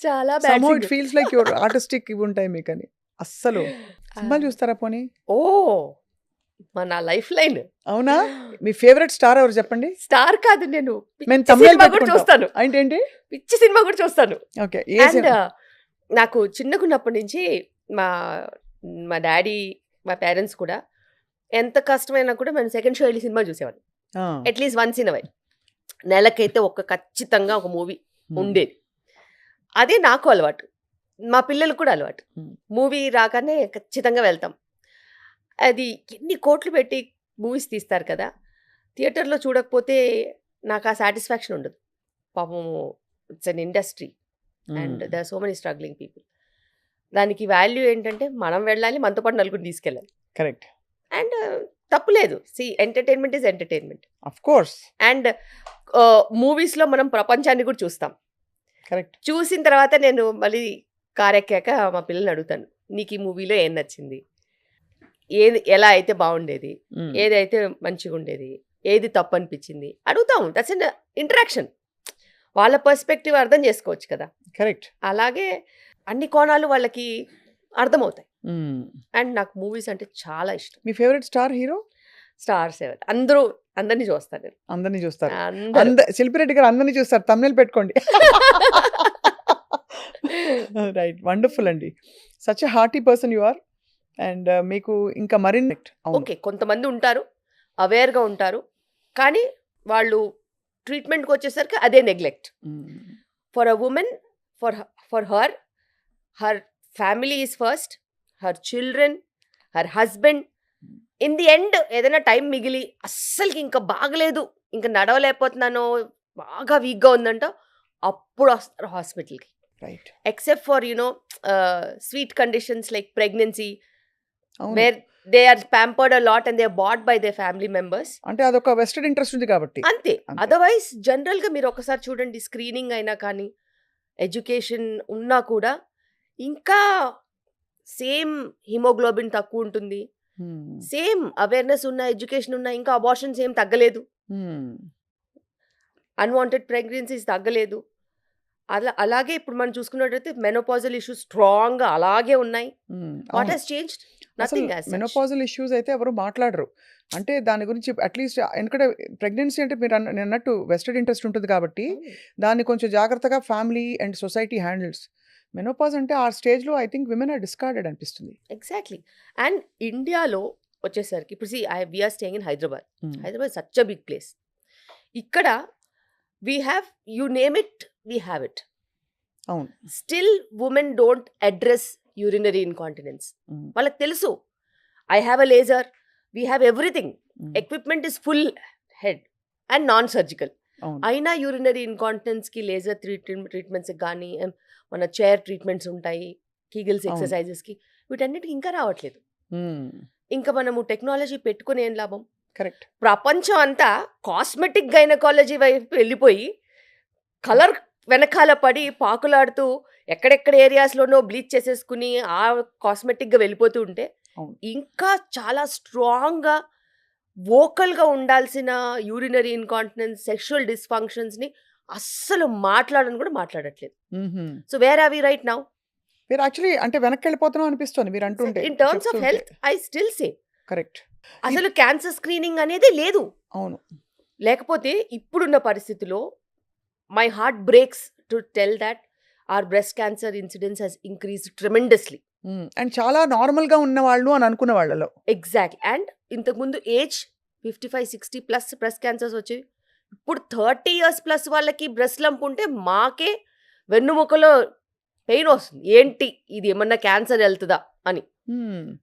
చాలా it feels like your artistic ఇవి ఉంటాయి మీకు అని. అస్సలు సినిమాలు చూస్తారా పోనీ? ఓ మన లైఫ్ లైన్. అవునా? మీ ఫేవరెట్ స్టార్ ఎవరు చెప్పండి? స్టార్ కాదు, నేను మేము పిచ్చి సినిమా కూడా చూస్తాను. ఏంటి పిచ్చి సినిమా కూడా చూస్తాను. ఓకే. అండ్ నాకు చిన్నకున్నప్పటి నుంచి మా డాడీ, మా పేరెంట్స్ కూడా ఎంత కష్టమైనా కూడా మేము సెకండ్ షో వెళ్ళి సినిమా చూసేవాళ్ళం. అట్లీస్ట్ వన్స్ ఇన్ అవై, నెలకైతే ఖచ్చితంగా ఒక మూవీ ఉండేది. అదే నాకు అలవాటు, మా పిల్లలకు కూడా అలవాటు. మూవీ రాగానే ఖచ్చితంగా వెళ్తాం. అది ఎన్ని కోట్లు పెట్టి మూవీస్ తీస్తారు కదా, థియేటర్లో చూడకపోతే నాకు ఆ సాటిస్ఫాక్షన్ ఉండదు. పాపం it's an industry and they are so many struggling people. దానికి వాల్యూ ఏంటంటే మనం వెళ్ళాలి, మనతో పాటు నలుగురిని తీసుకెళ్ళాలి. కరెక్ట్. అండ్ తప్పులేదు. Entertainment is entertainment of course. And మూవీస్లో మనం ప్రపంచాన్ని కూడా చూస్తాం. కరెక్ట్. చూసిన తర్వాత నేను మళ్ళీ కారెక్కాక మా పిల్లల్ని అడుగుతాను, నీకు ఈ మూవీలో ఏం నచ్చింది, ఏది ఎలా అయితే బాగుండేది, ఏదైతే మంచిగా ఉండేది, ఏది తప్పు అనిపించింది అడుగుతాం. That's an interaction. వాళ్ళ పర్స్పెక్టివ్ అర్థం చేసుకోవచ్చు కదా. కరెక్ట్. అలాగే అన్ని కోణాలు వాళ్ళకి అర్థమవుతాయి. అండ్ నాకు మూవీస్ అంటే చాలా ఇష్టం. మీ ఫేవరెట్ స్టార్ హీరో? స్టార్స్ ఎవరు అందరినీ చూస్తాను నేను. అందరిని చూస్తారు. అందరూ శిల్పిరెడ్డి గారు అందరిని చూస్తారు. తమ్నేల్ పెట్టుకోండి. రైట్. వండర్ఫుల్ అండి. Such a hearty person you are. And మీకు ఇంకా మరిన్ని అవును. ఓకే, కొంతమంది ఉంటారు అవేర్గా ఉంటారు, కానీ వాళ్ళు ట్రీట్మెంట్కి వచ్చేసరికి అదే neglect. For a women, for her family is first, her children, her husband. In the end ఏదైనా టైం మిగిలి అస్సలకి ఇంకా బాగలేదు, ఇంకా నడవలేకపోతున్నాను, బాగా వీక్గా ఉందంట, అప్పుడు వస్తారు హాస్పిటల్కి. Right. Except for sweet conditions like pregnancy, అవును. Where they are pampered a lot and they are bought by the family members. అంటే అదొక వెస్టెడ్ ఇంట్రెస్ట్ ఉంది కాబట్టి. అంతే. అంతే. అదర్వైజ్ జనరల్గా మీరు ఒకసారి చూడండి, స్క్రీనింగ్ అయినా కానీ ఎడ్యుకేషన్ ఉన్నా కూడా ఇంకా సేమ్ హిమోగ్లోబిన్ తక్కువ ఉంటుంది, సేమ్ అవేర్నెస్ ఉన్న ఎడ్యుకేషన్ ఉన్న ఇంకా అబార్షన్స్ ఏం తగ్గలేదు, అన్వాంటెడ్ ప్రెగ్నెన్సీస్ తగ్గలేదు. అలాగే ఇప్పుడు మనం చూసుకున్నట్టయితే మెనోపాజల్ ఇష్యూస్ స్ట్రాంగ్గా అలాగే ఉన్నాయి. What has changed? Nothing. Menopausal issues అయితే ఎవరు మాట్లాడరు. అంటే దాని గురించి అట్లీస్ట్ ఎందుకంటే ప్రెగ్నెన్సీ అంటే మీరు నేను అన్నట్టు వెస్టెడ్ ఇంట్రెస్ట్ ఉంటుంది కాబట్టి దాన్ని కొంచెం జాగ్రత్తగా family and society handles. Menopause అంటే ఆ స్టేజ్లో I think women are discarded అనిపిస్తుంది. ఎగ్జాక్ట్లీ. అండ్ ఇండియాలో వచ్చేసరికి ఇప్పుడు we are staying in Hyderabad. Hyderabad such a big place. ఇక్కడ we have, you name it, we have it. అవును. Still women don't address urinary incontinence. వాళ్ళకి తెలుసు, I have a laser, we have everything, equipment is full head and non surgical. అయినా urinary ఇన్కాంటినెన్స్కి laser ట్రీట్మెంట్స్కి కానీ మన chair treatments ఉంటాయి, Kegels ఎక్సర్సైజెస్కి, వీటన్నిటికి ఇంకా రావట్లేదు. ఇంకా మనము టెక్నాలజీ పెట్టుకుని ఏం లాభం? కరెక్ట్. ప్రపంచం అంతా కాస్మెటిక్ గైనకాలజీ వైపు వెళ్ళిపోయి కలర్ వెనకాల పడి పాకులాడుతూ ఎక్కడెక్కడ ఏరియాస్లోనో బ్లీచ్ చేసేసుకుని ఆ కాస్మెటిక్గా వెళ్ళిపోతూ ఉంటే ఇంకా చాలా స్ట్రాంగ్గా వోకల్గా ఉండాల్సిన యూరినరీ ఇన్కాంటినెన్స్, సెక్షువల్ డిస్ఫంక్షన్స్ని అస్సలు మాట్లాడని కూడా మాట్లాడట్లేదు. So where are we right now? మీరు యాక్చువల్లీ అంటే వెనక్కి వెళ్ళిపోతున్నాం అనిపిస్తుంది మీరు అంటుంటే. In terms of health I still say correct. అసలు క్యాన్సర్ స్క్రీనింగ్ అనేది లేదు. అవును. లేకపోతే ఇప్పుడున్న పరిస్థితిలో my heart breaks to tell that our breast cancer incidence has increased ట్రెమెండస్లీ. అండ్ చాలా నార్మల్గా ఉన్న వాళ్ళు అని అనుకున్న వాళ్ళలో. ఎగ్జాక్ట్లీ. అండ్ ఇంతకుముందు ఏజ్ 55-60 ప్లస్ బ్రెస్ట్ క్యాన్సర్స్ వచ్చేవి. ఇప్పుడు 30 years ప్లస్ వాళ్ళకి బ్రెస్ట్ లంప్ ఉంటే మాకే వెన్నుముకలో పెయిన్ వస్తుంది, ఏంటి ఇది ఏమన్నా క్యాన్సర్ వెళ్తుందా అని.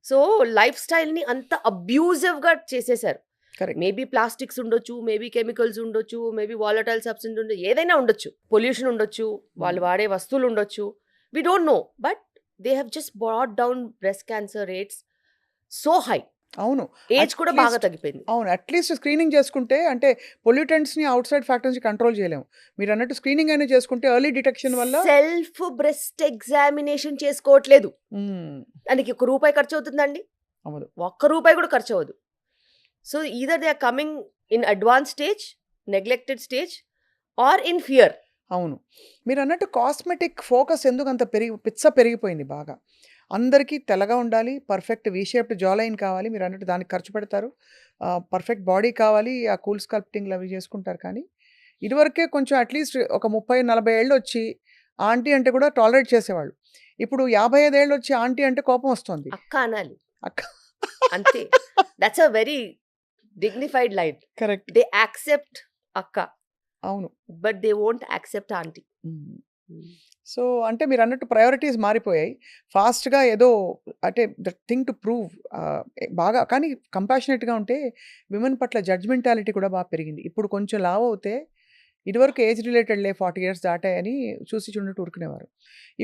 సో లైఫ్ స్టైల్ని అంత అబ్యూజివ్గా చేసేసారు. మేబీ ప్లాస్టిక్స్ ఉండొచ్చు, మేబీ కెమికల్స్ ఉండొచ్చు, మేబీ వాలటైల్ సబ్స్టెన్స్ ఉండొచ్చు, ఏదైనా ఉండొచ్చు, పొల్యూషన్ ఉండొచ్చు, వాళ్ళు వాడే వస్తువులు ఉండొచ్చు, we don't know. But they have just brought down breast cancer rates so high. అవును. ఏజ్ కూడా బాగా తగ్గిపోయింది. అవును. అట్లీస్ట్ స్క్రీనింగ్ చేసుకుంటే అంటే పొల్యూటెంట్స్ని అవుట్ సైడ్ ఫ్యాక్టర్స్ని కంట్రోల్ చేయలేము. మీరు అన్నట్టు స్క్రీనింగ్ అయినా చేసుకుంటే ఎర్లీ డిటెక్షన్ వల్ల. సెల్ఫ్ బ్రెస్ట్ ఎగ్జామినేషన్ చేసుకోవట్లేదు, దానికి ₹1 ఖర్చు అవుతుందండి? అవును. ₹1 కూడా ఖర్చు అవ్వదు. So either they are coming in advance stage, neglected stage, or in fear. అవును. మీరు అన్నట్టు కాస్మెటిక్ ఫోకస్ ఎందుకు అంత పెరిగిపోయింది బాగా. అందరికీ తెల్లగా ఉండాలి, perfect we shaped jaw line కావాలి, మీరు అన్నట్టు దానికి ఖర్చు పెడతారు, పర్ఫెక్ట్ బాడీ కావాలి, ఆ కూల్ స్కల్ప్టింగ్లు అవి చేసుకుంటారు. కానీ ఇదివరకే కొంచెం అట్లీస్ట్ ఒక 30-40 ఏళ్ళు వచ్చి ఆంటీ అంటే కూడా టాలరేట్ చేసేవాళ్ళు. ఇప్పుడు 55 ఏళ్ళు వచ్చి ఆంటీ అంటే కోపం వస్తుంది. అక్క అనాలి, అక్క అంతే. That's a very dignified line. Correct. They accept అక్క. అవును. But they won't accept aunty. So అంటే మీరు అన్నట్టు ప్రయారిటీస్ మారిపోయాయి ఫాస్ట్గా. ఏదో అంటే ద థింగ్ టు ప్రూవ్ బాగా. కానీ కంపాషనేట్గా ఉంటే విమెన్ పట్ల జడ్జ్మెంటాలిటీ కూడా బాగా పెరిగింది. ఇప్పుడు కొంచెం లావ్ అవుతే ఇదివరకు ఏజ్ రిలేటెడ్లే 40 years దాటాయని చూసి చూడట్టు ఊరుకునేవారు.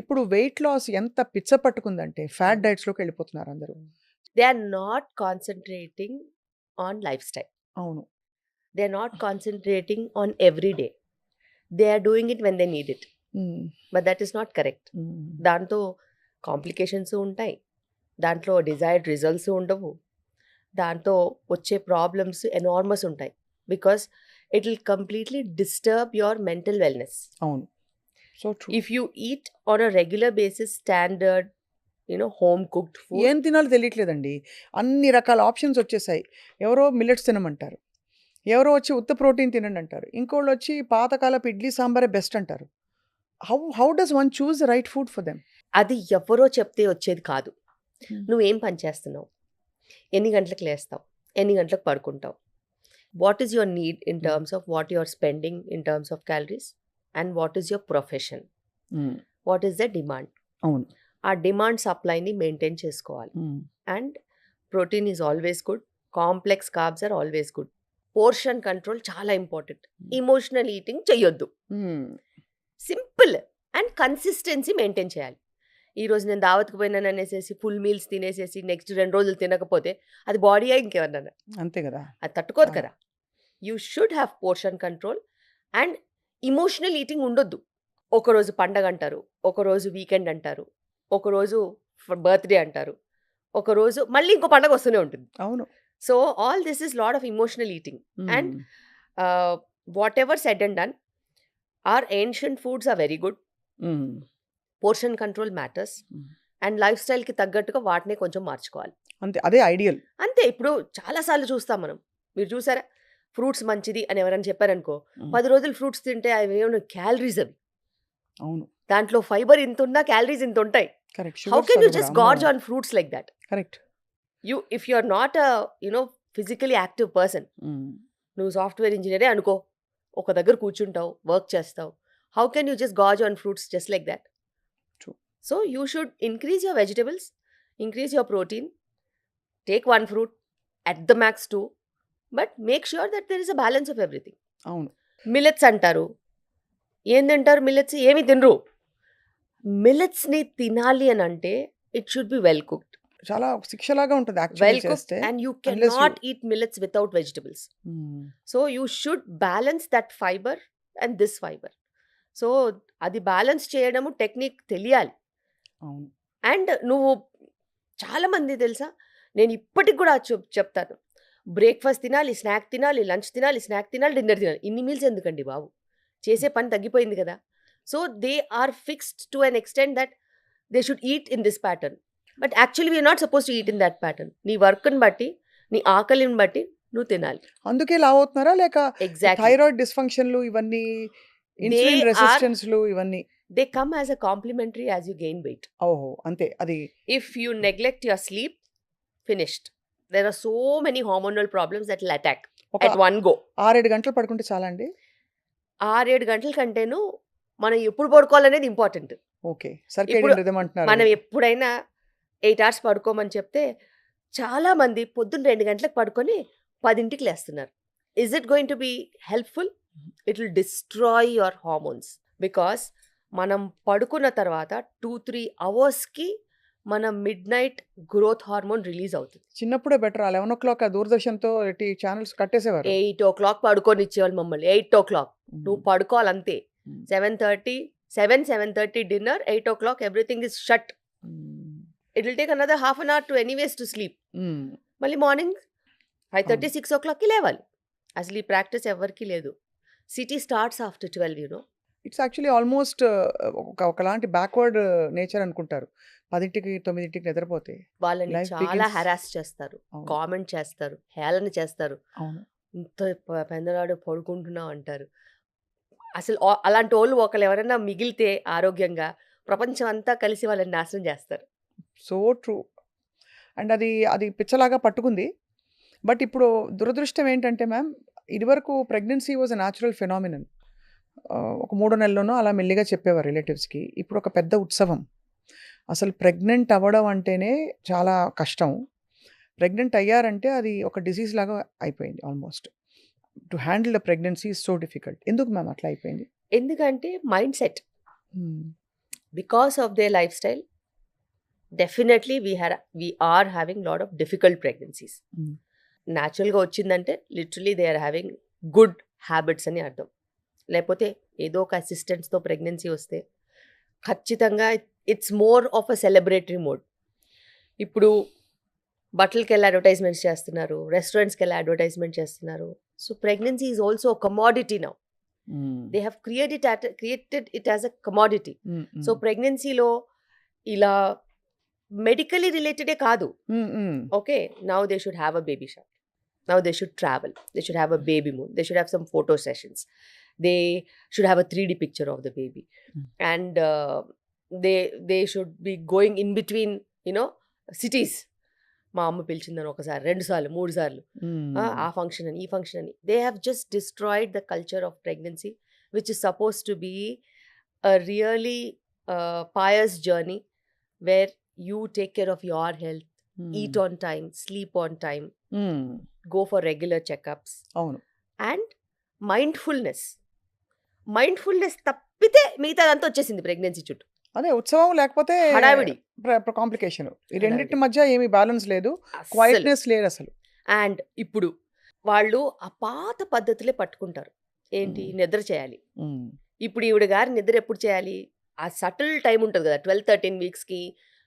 ఇప్పుడు వెయిట్ లాస్ ఎంత పిచ్చ పట్టుకుందంటే ఫ్యాట్ డైట్స్లోకి వెళ్ళిపోతున్నారు అందరూ. They are not concentrating on lifestyle. అవును. They are not concentrating on every day. They are doing it when they need it. But that is not correct. దాంతో complications ఉంటాయి, దాంట్లో desired results ఉండవు, దాంతో వచ్చే ప్రాబ్లమ్స్ ఎనార్మస్ ఉంటాయి. Because it will completely disturb your mental wellness. అవును. So true. If you eat on a regular basis standard home cooked food. ఏం తినాలో తెలియట్లేదండి. అన్ని రకాల ఆప్షన్స్ వచ్చేసాయి. ఎవరో మిల్లెట్స్ తినమంటారు. ఎవరో వచ్చి ఉత్త ప్రోటీన్ తినండి అంటారు. ఇంకోళ్ళొచ్చి పాతకాలపు ఇడ్లీ సాంబారే బెస్ట్ అంటారు. How does one choose the right food for them? అది ఎవరో చెప్తే వచ్చేది కాదు. నువ్వేం పని చేస్తున్నావు, ఎన్ని గంటలకు లేస్తావు, ఎన్ని గంటలకు పడుకుంటావు, what is your need in terms of what you are spending in terms of calories, and what is your profession, what is the demand. అవును. ఆ డిమాండ్ సప్లైని మెయింటైన్ చేసుకోవాలి. And protein is always good, complex carbs are always good. Portion control చాలా important. Emotional eating చెయ్యొద్దు. Simple and consistency maintain చేయాలి. ఈరోజు నేను దావత్కి పోయినాను అనేసి ఫుల్ మీల్స్ తినేసేసి నెక్స్ట్ 2 రోజులు తినకపోతే అది బాడీ ఇంకేమన్నా, అంతే కదా, అది తట్టుకోదు కదా. You should have portion control and emotional eating ఉండొద్దు. ఒకరోజు పండగ అంటారు, ఒకరోజు వీకెండ్ అంటారు, ఒకరోజు బర్త్డే అంటారు, ఒకరోజు మళ్ళీ ఇంకో పండగ వస్తూనే ఉంటుంది. అవును. So all this is lot of emotional eating. And whatever said and done, our ancient foods are very good. Portion control matters. And life స్టైల్కి తగ్గట్టుగా వాటిని కొంచెం మార్చుకోవాలి. అంతే, అదే ఐడియల్. అంతే. ఇప్పుడు చాలాసార్లు చూస్తాం మనం, మీరు చూసారా, ఫ్రూట్స్ మంచిది అని ఎవరైనా చెప్పారనుకో, 10 రోజులు ఫ్రూట్స్ తింటే అవి ఏమైనా క్యాలరీస్ అవి. అవును. దాంట్లో ఫైబర్ ఇంత ఉన్నా క్యాలరీస్ ఇంత ఉంటాయి. Correct. How can you just gorge on fruits like that? Correct. If you are not physically active person, నువ్వు సాఫ్ట్వేర్ ఇంజనీరే అనుకో, ఒక దగ్గర కూర్చుంటావు, వర్క్ చేస్తావు, how can you just gorge on fruits just like that? So you should increase your vegetables, increase your protein, take 1 fruit, at the max 2, but make sure that there is a balance of everything. అవును. Millets అంటారు, ఏం తింటారు millets? ఏమి తినరు. మిల్లెట్స్ని తినాలి అని అంటే it should be well cooked. చాలా శిక్షలాగా ఉంటుంది వెల్ యాక్చువల్లీ కుక్డ్, చేస్తే. And you can unless you- not eat millets without vegetables. So you should balance that fibre and this fibre. So అది బ్యాలెన్స్ చేయడము టెక్నిక్ తెలియాలి. అవును. అండ్ నువ్వు చాలామంది తెలుసా, నేను ఇప్పటికి కూడా చెప్తాను, బ్రేక్ఫాస్ట్ తినాలి, స్నాక్ తినాలి, లంచ్ తినాలి, స్నాక్ తినాలి, డిన్నర్ తినాలి. ఇన్ని మీల్స్ ఎందుకండి బాబు? చేసే పని తగ్గిపోయింది కదా. So they are fixed to an extent that they should eat in this pattern. But actually we are not suppose to eat in that pattern. నీ వర్క్ని బట్టి, నీ ఆకలిని బట్టి నువ్వు తినాలి. అందుకే లావ్ అవుతున్నారా, లేక ఎగ్జాక్ట్లీ. థైరాయిడ్ డిస్ఫంక్షన్లు ఇవన్నీ, ఇన్సులిన్ are- రెసిస్టెన్స్లు ఇవన్నీ? They come as a complimentary as you gain weight. ఓహో, అంతే. అది If you neglect your sleep, finished. There are so many hormonal problems that will attack ఒక at one go. 6-7 గంటలు పడుకుంటే చాలా అండి? 6-7 గంటల కంటేను మనం ఎప్పుడు పడుకోవాలనేది ఇంపార్టెంట్. ఓకే. ఇప్పుడు సర్కేడియన్ రిథమ్ అంటున్నారు. మనం ఎప్పుడైనా 8 hours పడుకోమని చెప్తే చాలామంది పొద్దున్న 2 గంటలకు పడుకొని 10ంటికి లేస్తున్నారు. Is it going to be helpful? It will destroy your hormones. Because మనం పడుకున్న తర్వాత 2-3 అవర్స్కి మన mid night growth hormone release అవుతుంది. చిన్నప్పుడే బెటర్. 11 o'clock ఆ దూరదర్శన్తో ఛానల్స్ కట్టేసేవారు. 8 o'clock పడుకొని ఇచ్చేవాళ్ళు మమ్మల్ని. 8 o'clock నువ్వు పడుకోవాలంతే. 7:30 dinner, 8 o'clock everything is shut. It will take another half an hour to anyways to sleep. మళ్ళీ మార్నింగ్ 5:30, 6 o'clockకి లేవాలి. అసలు ఈ ప్రాక్టీస్ ఎవరికి లేదు. City starts after 12. It's actually almost ఒకలాంటి బ్యాక్వర్డ్ నేచర్ అనుకుంటారు. 10ంటికి 9ంటికి నిద్రపోతే వాళ్ళని Life చాలా begins- హెరాస్ చేస్తారు, అవును. కామెంట్ చేస్తారు, హేళన చేస్తారు. అవును. ఇంత పెందలాడు పడుకుంటున్నావు అంటారు. అసలు అలాంటి వాళ్ళు ఒకళ్ళు ఎవరైనా మిగిలితే ఆరోగ్యంగా ప్రపంచం అంతా కలిసి వాళ్ళని నాశనం చేస్తారు. So true. అండ్ అది పిచ్చలాగా పట్టుకుంది. బట్ ఇప్పుడు దురదృష్టం ఏంటంటే మ్యామ్, ఇదివరకు pregnancy was a natural phenomenon. ఒక 3 నెలల్లోనో అలా మెల్లిగా చెప్పేవారు రిలేటివ్స్కి. ఇప్పుడు ఒక పెద్ద ఉత్సవం. అసలు ప్రెగ్నెంట్ అవ్వడం అంటేనే చాలా కష్టం. ప్రెగ్నెంట్ అయ్యారంటే అది ఒక డిసీజ్ లాగా అయిపోయింది almost. To handle the pregnancy is so difficult. ఎందుకు మ్యామ్ అట్లా అయిపోయింది? ఎందుకంటే mind set, because of they life style, definitely we are having lot of difficult pregnancies. న్యాచురల్గా వచ్చిందంటే literally they are having good habits అని అర్థం. లేకపోతే ఏదో ఒక అసిస్టెంట్స్తో ప్రెగ్నెన్సీ వస్తే ఖచ్చితంగా it's more of a celebratory mode. ఇప్పుడు బట్టలకి వెళ్ళి అడ్వర్టైజ్మెంట్స్ చేస్తున్నారు, రెస్టారెంట్స్కి వెళ్ళి అడ్వర్టైజ్మెంట్ చేస్తున్నారు. So pregnancy is also a commodity now. They have created it as a commodity. So ప్రెగ్నెన్సీలో ఇలా మెడికలీ రిలేటెడే కాదు. Okay, now they should have a baby shower, now they should travel, they should have a baby moon, they should have some photo sessions, they should have a 3D picture of the baby, and they should be going in between cities. మా అమ్మ పిలిచిందని ఒకసారి, 2 సార్లు, 3 సార్లు, ఆ function అని, ఈ function అని. They have just destroyed the culture of pregnancy, which is suppose to be a really pious journey where you take care of your health, eat on time, sleep on time, go for regular checkups, అవును. and mindfulness తప్పితే మిగతాదంతా వచ్చేసింది pregnancy చుట్టూ. అదే ఉత్సవం లేకపోతే హడావిడి complication. ఈ హడావిడి. రెండింటి మధ్య ఏమీ బ్యాలెన్స్ లేదు, అస్సలు. క్వైట్నెస్ లేదు అసలు. అండ్ ఇప్పుడు వాళ్ళు ఆ పాత పద్ధతులే పట్టుకుంటారు. ఏంటి, నిద్ర చేయాలి. ఇప్పుడు ఈవిడ గారి నిద్ర ఎప్పుడు చేయాలి? ఆ సటిల్ టైం ఉంటుంది కదా, 12-13 వీక్స్కి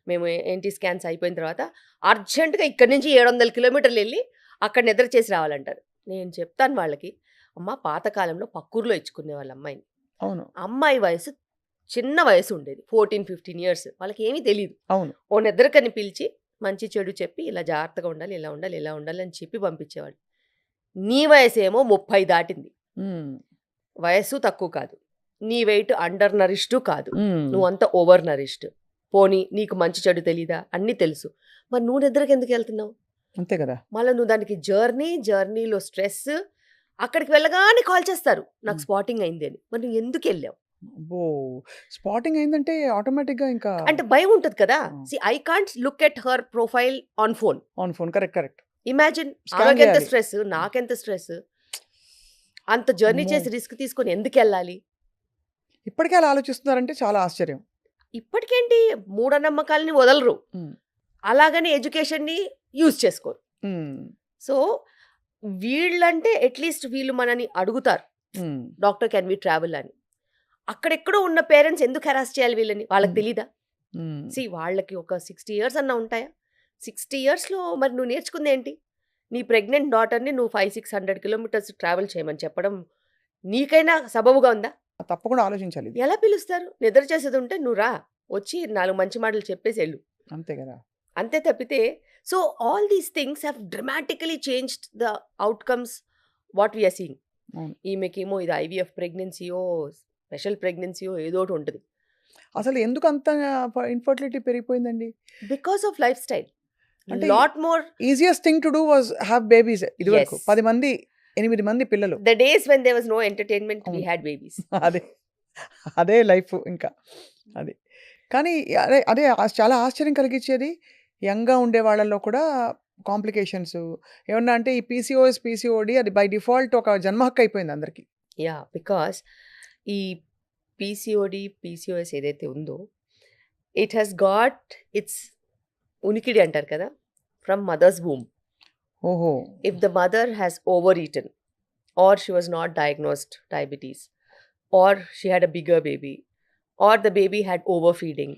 మేము ఎన్టీ స్కాన్స్ అయిపోయిన తర్వాత అర్జెంటుగా ఇక్కడి నుంచి 700 కిలోమీటర్లు వెళ్ళి అక్కడ నిద్ర చేసి రావాలంటారు. నేను చెప్తాను వాళ్ళకి, అమ్మ పాతకాలంలో పక్కూరులో ఇచ్చుకునే వాళ్ళ అమ్మాయిని. అవును. అమ్మాయి వయసు చిన్న వయసు ఉండేది, 14-15 ఇయర్స్. వాళ్ళకి ఏమీ తెలియదు. అవును. ఓ నిద్రకని పిలిచి మంచి చెడు చెప్పి ఇలా జాగ్రత్తగా ఉండాలి, ఇలా ఉండాలి, ఇలా ఉండాలి అని చెప్పి పంపించేవాళ్ళు. నీ వయసు ఏమో 30 దాటింది, వయసు తక్కువ కాదు, నీ వెయిట్ అండర్ నరిష్డ్ కాదు, నువ్వంతా ఓవర్ నరిష్డ్. పోనీ నీకు మంచి చెడు తెలీదా? అన్నీ తెలుసు, మరి నువ్వు నిద్రకి ఎందుకు వెళ్తున్నావు? అంతే కదా. మళ్ళీ నువ్వు దానికి జర్నీలో స్ట్రెస్, అక్కడికి వెళ్ళగానే కాల్ చేస్తారు నాకు స్పాటింగ్ అయింది అని. మరి నువ్వు ఎందుకు వెళ్ళావు? స్పాటింగ్ అయిందంటే ఆటోమేటిక్గా ఇంకా అంటే భయం ఉంటుంది కదా. See I can't look at her profile on phone. Correct. Imagine, Scan ఆమెకెంత చేయాలి. స్ట్రెస్, నాకెంత స్ట్రెస్. అంత జర్నీ అమ్మో. చేసి రిస్క్ తీసుకొని ఎందుకు వెళ్ళాలి? ఇప్పటికే అలా ఆలోచిస్తున్నారంటే చాలా ఆశ్చర్యం. ఇప్పటికేంటి, మూఢనమ్మకాలని వదలరు, ఉమ్, అలాగని ఎడ్యుకేషన్ని యూజ్ చేసుకోరు. ఉమ్, సో వీళ్ళంటే అట్లీస్ట్ వీళ్ళు మనని అడుగుతారు, ఉమ్, డాక్టర్ కెన్ వి ట్రావెల్ అని. అక్కడెక్కడో ఉన్న పేరెంట్స్ ఎందుకు హెరాస్ చేయాలి వీళ్ళని? వాళ్ళకి తెలీదా? ఉమ్. సి వాళ్ళకి ఒక 60 ఇయర్స్ అన్నా ఉంటాయా? 60 ఇయర్స్లో మరి నువ్వు నేర్చుకుంది ఏంటి? నీ ప్రెగ్నెంట్ డాటర్ని నువ్వు 500-600 కిలోమీటర్స్ ట్రావెల్ చేయమని చెప్పడం నీకైనా సబబుగా ఉందా? తప్పకుండా ఆలోచించాలి ఇది. ఎలా పిలుస్తారు? నిద్ర చేసేది ఉంటే నువ్వు రా, వచ్చి 4 మంచి మాటలు చెప్పేసి వెళ్ళు, అంతే కదా. అంతే తప్పితే. So all these things have dramatically changed the outcomes what we are seeing. అవును. ఈమెకేమో ఇది IVF ప్రెగ్నెన్సీయో స్పెషల్ ప్రెగ్నెన్సీయో ఏదో ఒకటి ఉంటుంది. అసలు ఎందుకు అంత ఇన్ఫర్టిలిటీ పెరిగిపోయిందండి? Because of lifestyle. అంటే lot more easiest thing to do was have babies. ఇది వరకు Yes. 10 మంది 8 మంది పిల్లలు. The days when there was no entertainment we అవును. Had babies. అదే అదే లైఫ్ ఇంకా అది. కానీ అదే చాలా ఆశ్చర్యం కలిగించేది, యంగ్గా ఉండే వాళ్ళల్లో కూడా కాంప్లికేషన్స్ ఏమన్నా అంటే ఈ PCOD అది బై డిఫాల్ట్ ఒక జన్మ హక్కు అయిపోయింది అందరికి. యా, బికాస్ ఈ PCOS ఏదైతే ఉందో, ఇట్ హ్యాస్ గాట్ ఇట్స్ ఉనికిడి అంటారు కదా ఫ్రమ్ మదర్స్ వూమ్. ఓహో. If the mother has overeaten, or she was not diagnosed diabetes, or she had a bigger baby, or the baby had overfeeding,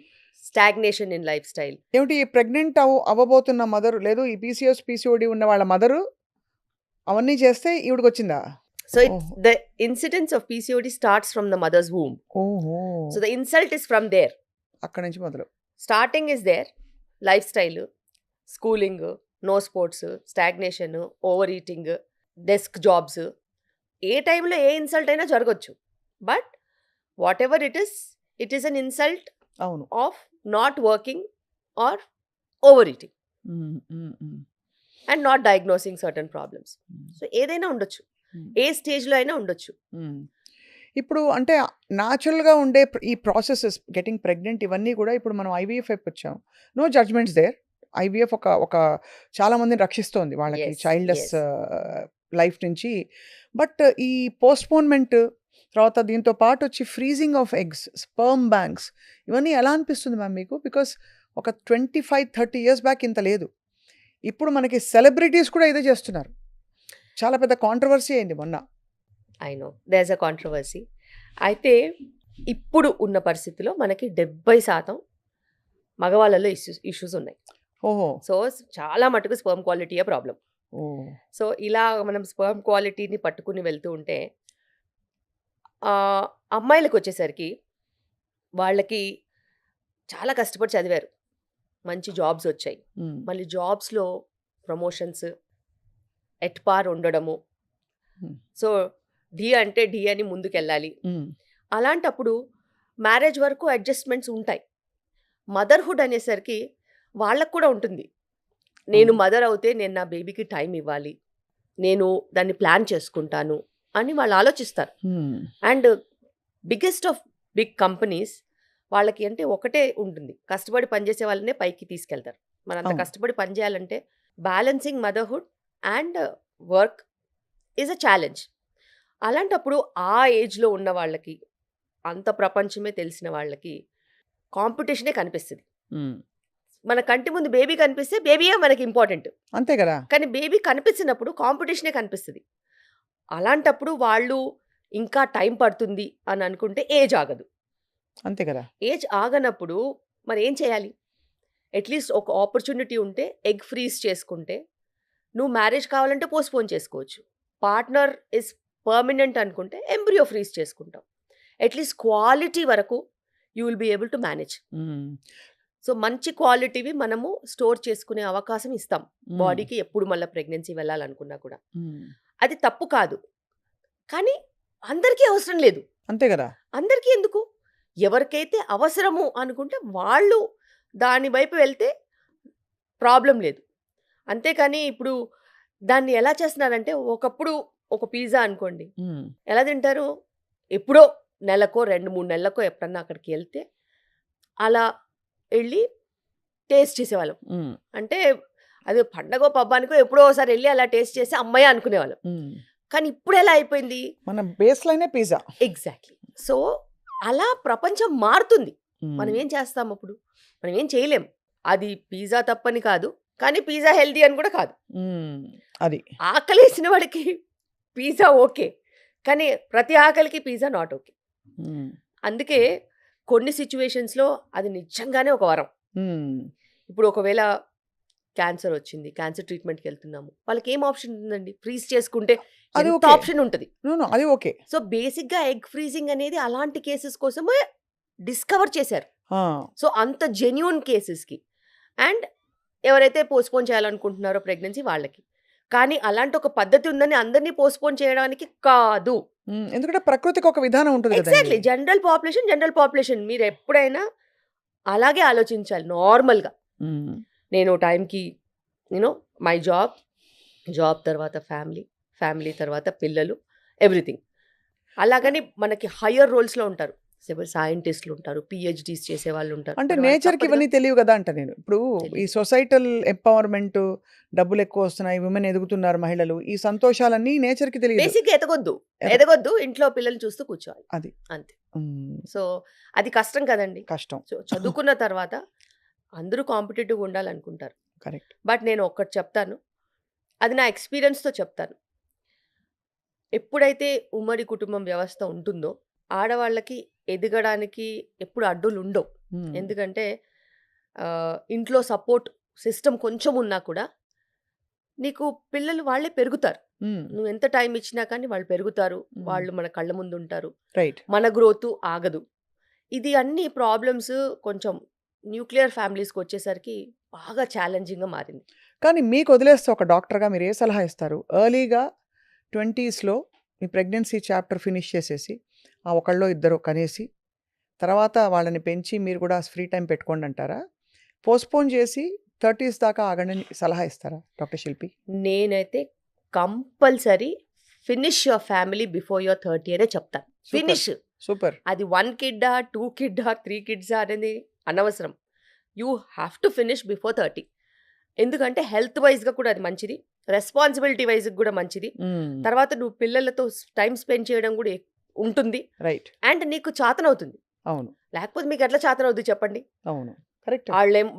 stagnation in lifestyle. ఏమిటి ఈ pregnant అవ్వబోతున్న mother లేదు ఈ PCOD ఉన్న వాళ్ళ mother అవన్నీ చేస్తే ఈవిడికి వచ్చిందా? So the incidence of PCOD starts from the mother's womb. ఓహో. So the insult is from there. అక్కడి నుంచి మొదలు. Starting is there, lifestyle, schooling, no sports, stagnation, overeating, desk jobs. ఏ టైంలో ఏ ఇన్సల్ట్ అయినా జరగచ్చు. But whatever it is an insult అవును. Of not working or over eating and not diagnosing certain problems. So ఏదైనా ఉండొచ్చు, ఏ స్టేజ్లో అయినా ఉండొచ్చు. ఇప్పుడు అంటే న్యాచురల్గా ఉండే ఈ ప్రాసెసెస్ గెటింగ్ ప్రెగ్నెంట్ ఇవన్నీ కూడా ఇప్పుడు మనం IVF వైపు వచ్చాం. No judgements there. IVF ఒక చాలా మందిని రక్షిస్తోంది వాళ్ళకి Yes, చైల్డ్లెస్ yes. లైఫ్ నుంచి. బట్ ఈ పోస్ట్పోన్మెంట్ తర్వాత దీంతో పాటు వచ్చి freezing of eggs, sperm banks ఇవన్నీ ఎలా అనిపిస్తుంది మ్యామ్ మీకు? బికాస్ ఒక 25-30 ఇయర్స్ బ్యాక్ ఇంత లేదు. ఇప్పుడు మనకి సెలబ్రిటీస్ కూడా ఇదే చేస్తున్నారు. చాలా పెద్ద కాంట్రవర్సీ అయింది మొన్న. I know there is a controversy. అయితే ఇప్పుడు ఉన్న పరిస్థితిలో మనకి 70% మగవాళ్ళలో ఇష్యూస్ ఉన్నాయి. ఓహో. సో చాలా మటుకు స్పర్మ్ క్వాలిటీయే ప్రాబ్లం. ఓ. సో ఇలా మనం స్పర్మ్ క్వాలిటీని పట్టుకుని వెళ్తూ ఉంటే అమ్మాయిలకు వచ్చేసరికి వాళ్ళకి చాలా కష్టపడి చదివారు, మంచి జాబ్స్ వచ్చాయి. మళ్ళీ జాబ్స్లో ప్రమోషన్స్ ఎట్పార్ ఉండడము. సో ఢీ అంటే ఢీ అని ముందుకెళ్ళాలి. అలాంటప్పుడు మ్యారేజ్ వరకు అడ్జస్ట్మెంట్స్ ఉంటాయి. మదర్హుడ్ అనేసరికి వాళ్ళకు కూడా ఉంటుంది. నేను మదర్ అవుతే నేను నా బేబీకి టైం ఇవ్వాలి, నేను దాన్ని ప్లాన్ చేసుకుంటాను అని వాళ్ళు ఆలోచిస్తారు. And biggest of big companies వాళ్ళకి అంటే ఒకటే ఉంటుంది, కష్టపడి పనిచేసే వాళ్ళనే పైకి తీసుకెళ్తారు. మనంత కష్టపడి పనిచేయాలంటే balancing motherhood and work is a challenge. అలాంటప్పుడు ఆ ఏజ్లో ఉన్న వాళ్ళకి, అంత ప్రపంచమే తెలిసిన వాళ్ళకి కాంపిటీషనే కనిపిస్తుంది. మన కంటి ముందు బేబీ కనిపిస్తే బేబీయే మనకి ఇంపార్టెంట్, అంతే కదా. కానీ బేబీ కనిపించినప్పుడు కాంపిటీషనే కనిపిస్తుంది. అలాంటప్పుడు వాళ్ళు ఇంకా టైం పడుతుంది అని అనుకుంటే ఏజ్ ఆగదు. అంతే కదా. ఏజ్ ఆగనప్పుడు మరి ఏం చేయాలి? అట్లీస్ట్ ఒక ఆపర్చునిటీ ఉంటే ఎగ్ ఫ్రీజ్ చేసుకుంటే, నువ్వు మ్యారేజ్ కావాలంటే పోస్ట్పోన్ చేసుకోవచ్చు. పార్ట్నర్ ఇస్ పర్మనెంట్ అనుకుంటే ఎంబ్రియో ఫ్రీజ్ చేసుకుంటాం. అట్లీస్ట్ క్వాలిటీ వరకు you will be able to manage. So మంచి క్వాలిటీవి మనము స్టోర్ చేసుకునే అవకాశం ఇస్తాం బాడీకి, ఎప్పుడు మళ్ళీ ప్రెగ్నెన్సీ వెళ్ళాలనుకున్నా కూడా. అది తప్పు కాదు, కానీ అందరికీ అవసరం లేదు. అంతే కదా. అందరికీ ఎందుకు? ఎవరికైతే అవసరము అనుకుంటే వాళ్ళు దాని వైపు వెళ్తే ప్రాబ్లం లేదు. అంతేకాని ఇప్పుడు దాన్ని ఎలా చేస్తున్నారంటే, ఒకప్పుడు ఒక పిజ్జా అనుకోండి, ఎలా తింటారు? ఎప్పుడో నెలకో 2-3 నెలలకో ఎప్పుడన్నా అక్కడికి వెళ్తే అలా వెళ్ళి టేస్ట్ చేసేవాళ్ళం. అంటే అది పండగో పబ్బానికో ఎప్పుడో ఒకసారి వెళ్ళి అలా టేస్ట్ చేసి అమ్మాయి అనుకునేవాళ్ళం. కానీ ఇప్పుడు ఎలా అయిపోయింది? మన బేస్ లైనే పిజ్జా. ఎగ్జాక్ట్లీ. సో అలా ప్రపంచం మారుతుంది. మనం ఏం చేస్తాం అప్పుడు? మనం ఏం చేయలేం. అది పిజ్జా తప్పని కాదు, కానీ పిజ్జా హెల్దీ అని కూడా కాదు. అది ఆకలేసిన వాడికి పిజ్జా ఓకే, కానీ ప్రతి ఆకలికి పిజ్జా నాట్ ఓకే. అందుకే కొన్ని సిచ్యువేషన్స్లో అది నిజంగానే ఒక వరం. ఇప్పుడు ఒకవేళ క్యాన్సర్ వచ్చింది, క్యాన్సర్ ట్రీట్మెంట్కి వెళ్తున్నాము, వాళ్ళకి ఏం ఆప్షన్ ఉందండి? ఫ్రీజ్ చేసుకుంటే అది ఎంత okay. ఆప్షన్ ఉంటుంది. అది ఓకే. సో బేసిక్గా ఎగ్ ఫ్రీజింగ్ అనేది అలాంటి కేసెస్ కోసమే డిస్కవర్ చేశారు. సో అంత జెన్యూన్ కేసెస్కి, అండ్ ఎవరైతే పోస్ట్పోన్ చేయాలనుకుంటున్నారో ప్రెగ్నెన్సీ వాళ్ళకి. కానీ అలాంటి ఒక పద్ధతి ఉందని అందరినీ పోస్ట్పోన్ చేయడానికి కాదు. ఎందుకంటే ప్రకృతికి ఒక విధానం ఉంటుంది. ఎగ్జాక్ట్లీ. జనరల్ పాపులేషన్ మీరు ఎప్పుడైనా అలాగే ఆలోచించాలి నార్మల్గా. నేను టైంకి మై జాబ్ తర్వాత ఫ్యామిలీ తర్వాత పిల్లలు, ఎవ్రీథింగ్. అలాగని మనకి హయ్యర్ రోల్స్లో ఉంటారు, సైంటిస్టులు ఉంటారు, పిహెచ్డీస్ చేసే వాళ్ళు ఉంటారు. అంటే నేచర్కి ఇవన్నీ తెలియవు కదా అంట నేను. ఇప్పుడు ఈ సొసైటల్ ఎంపవర్మెంట్, డబ్బులు ఎక్కువ వస్తున్నాయి, విమెన్ ఎదుగుతున్నారు, మహిళలు, ఈ సంతోషాలన్నీ నేచర్కి తెలియదు. బేసిక్గా ఎదగొద్దు, ఇంట్లో పిల్లల్ని చూస్తూ కూర్చోవాలి, అది అంతే. సో అది కష్టం కదండి. కష్టం. సో చదువుకున్న తర్వాత అందరూ కాంపిటేటివ్ ఉండాలనుకుంటారు. కరెక్ట్. బట్ నేను ఒక్కటి చెప్తాను, అది నా ఎక్స్పీరియన్స్తో చెప్తాను. ఎప్పుడైతే ఉమ్మడి కుటుంబం వ్యవస్థ ఉంటుందో ఆడవాళ్ళకి ఎదగడానికి ఎప్పుడు అడ్డులు ఉండవు. ఎందుకంటే ఇంట్లో సపోర్ట్ సిస్టమ్ కొంచెం ఉన్నా కూడా నీకు పిల్లలు వాళ్ళే పెరుగుతారు. నువ్వు ఎంత టైం ఇచ్చినా కానీ వాళ్ళు పెరుగుతారు, వాళ్ళు మన కళ్ళ ముందు ఉంటారు, రైట్. మన గ్రోత్ ఆగదు. ఇది అన్ని ప్రాబ్లమ్స్ కొంచెం న్యూక్లియర్ ఫ్యామిలీస్కి వచ్చేసరికి బాగా ఛాలెంజింగ్గా మారింది. కానీ మీకు వదిలేస్తే ఒక డాక్టర్గా మీరు ఏ సలహా ఇస్తారు? ఎర్లీగా 20sలో మీ ప్రెగ్నెన్సీ చాప్టర్ ఫినిష్ చేసేసి ఆ ఒకళ్ళో ఇద్దరు కనేసి తర్వాత వాళ్ళని పెంచి మీరు కూడా ఫ్రీ టైం పెట్టుకోండి అంటారా? పోస్ట్పోన్ చేసి 30s దాకా ఆగండి సలహా ఇస్తారా డాక్టర్ శిల్పి? నేనైతే compulsory finish your family before your 30 అనే చెప్తాను. ఫినిష్. సూపర్. అది 1 కిడ్డా 2 కిడ్డా 3 కిడ్సా అనేది అనవసరం. You have to finish before 30. ఎందుకంటే హెల్త్ వైజ్గా కూడా అది మంచిది, రెస్పాన్సిబిలిటీ వైజ్గా కూడా మంచిది. తర్వాత నువ్వు పిల్లలతో టైం స్పెండ్ చేయడం కూడా ఉంటుంది, రైట్. అండ్ నీకు చాతనవుతుంది. అవును. లేకపోతే మీకు ఎట్లా చాతనవుతుంది చెప్పండి? అవును, కరెక్ట్.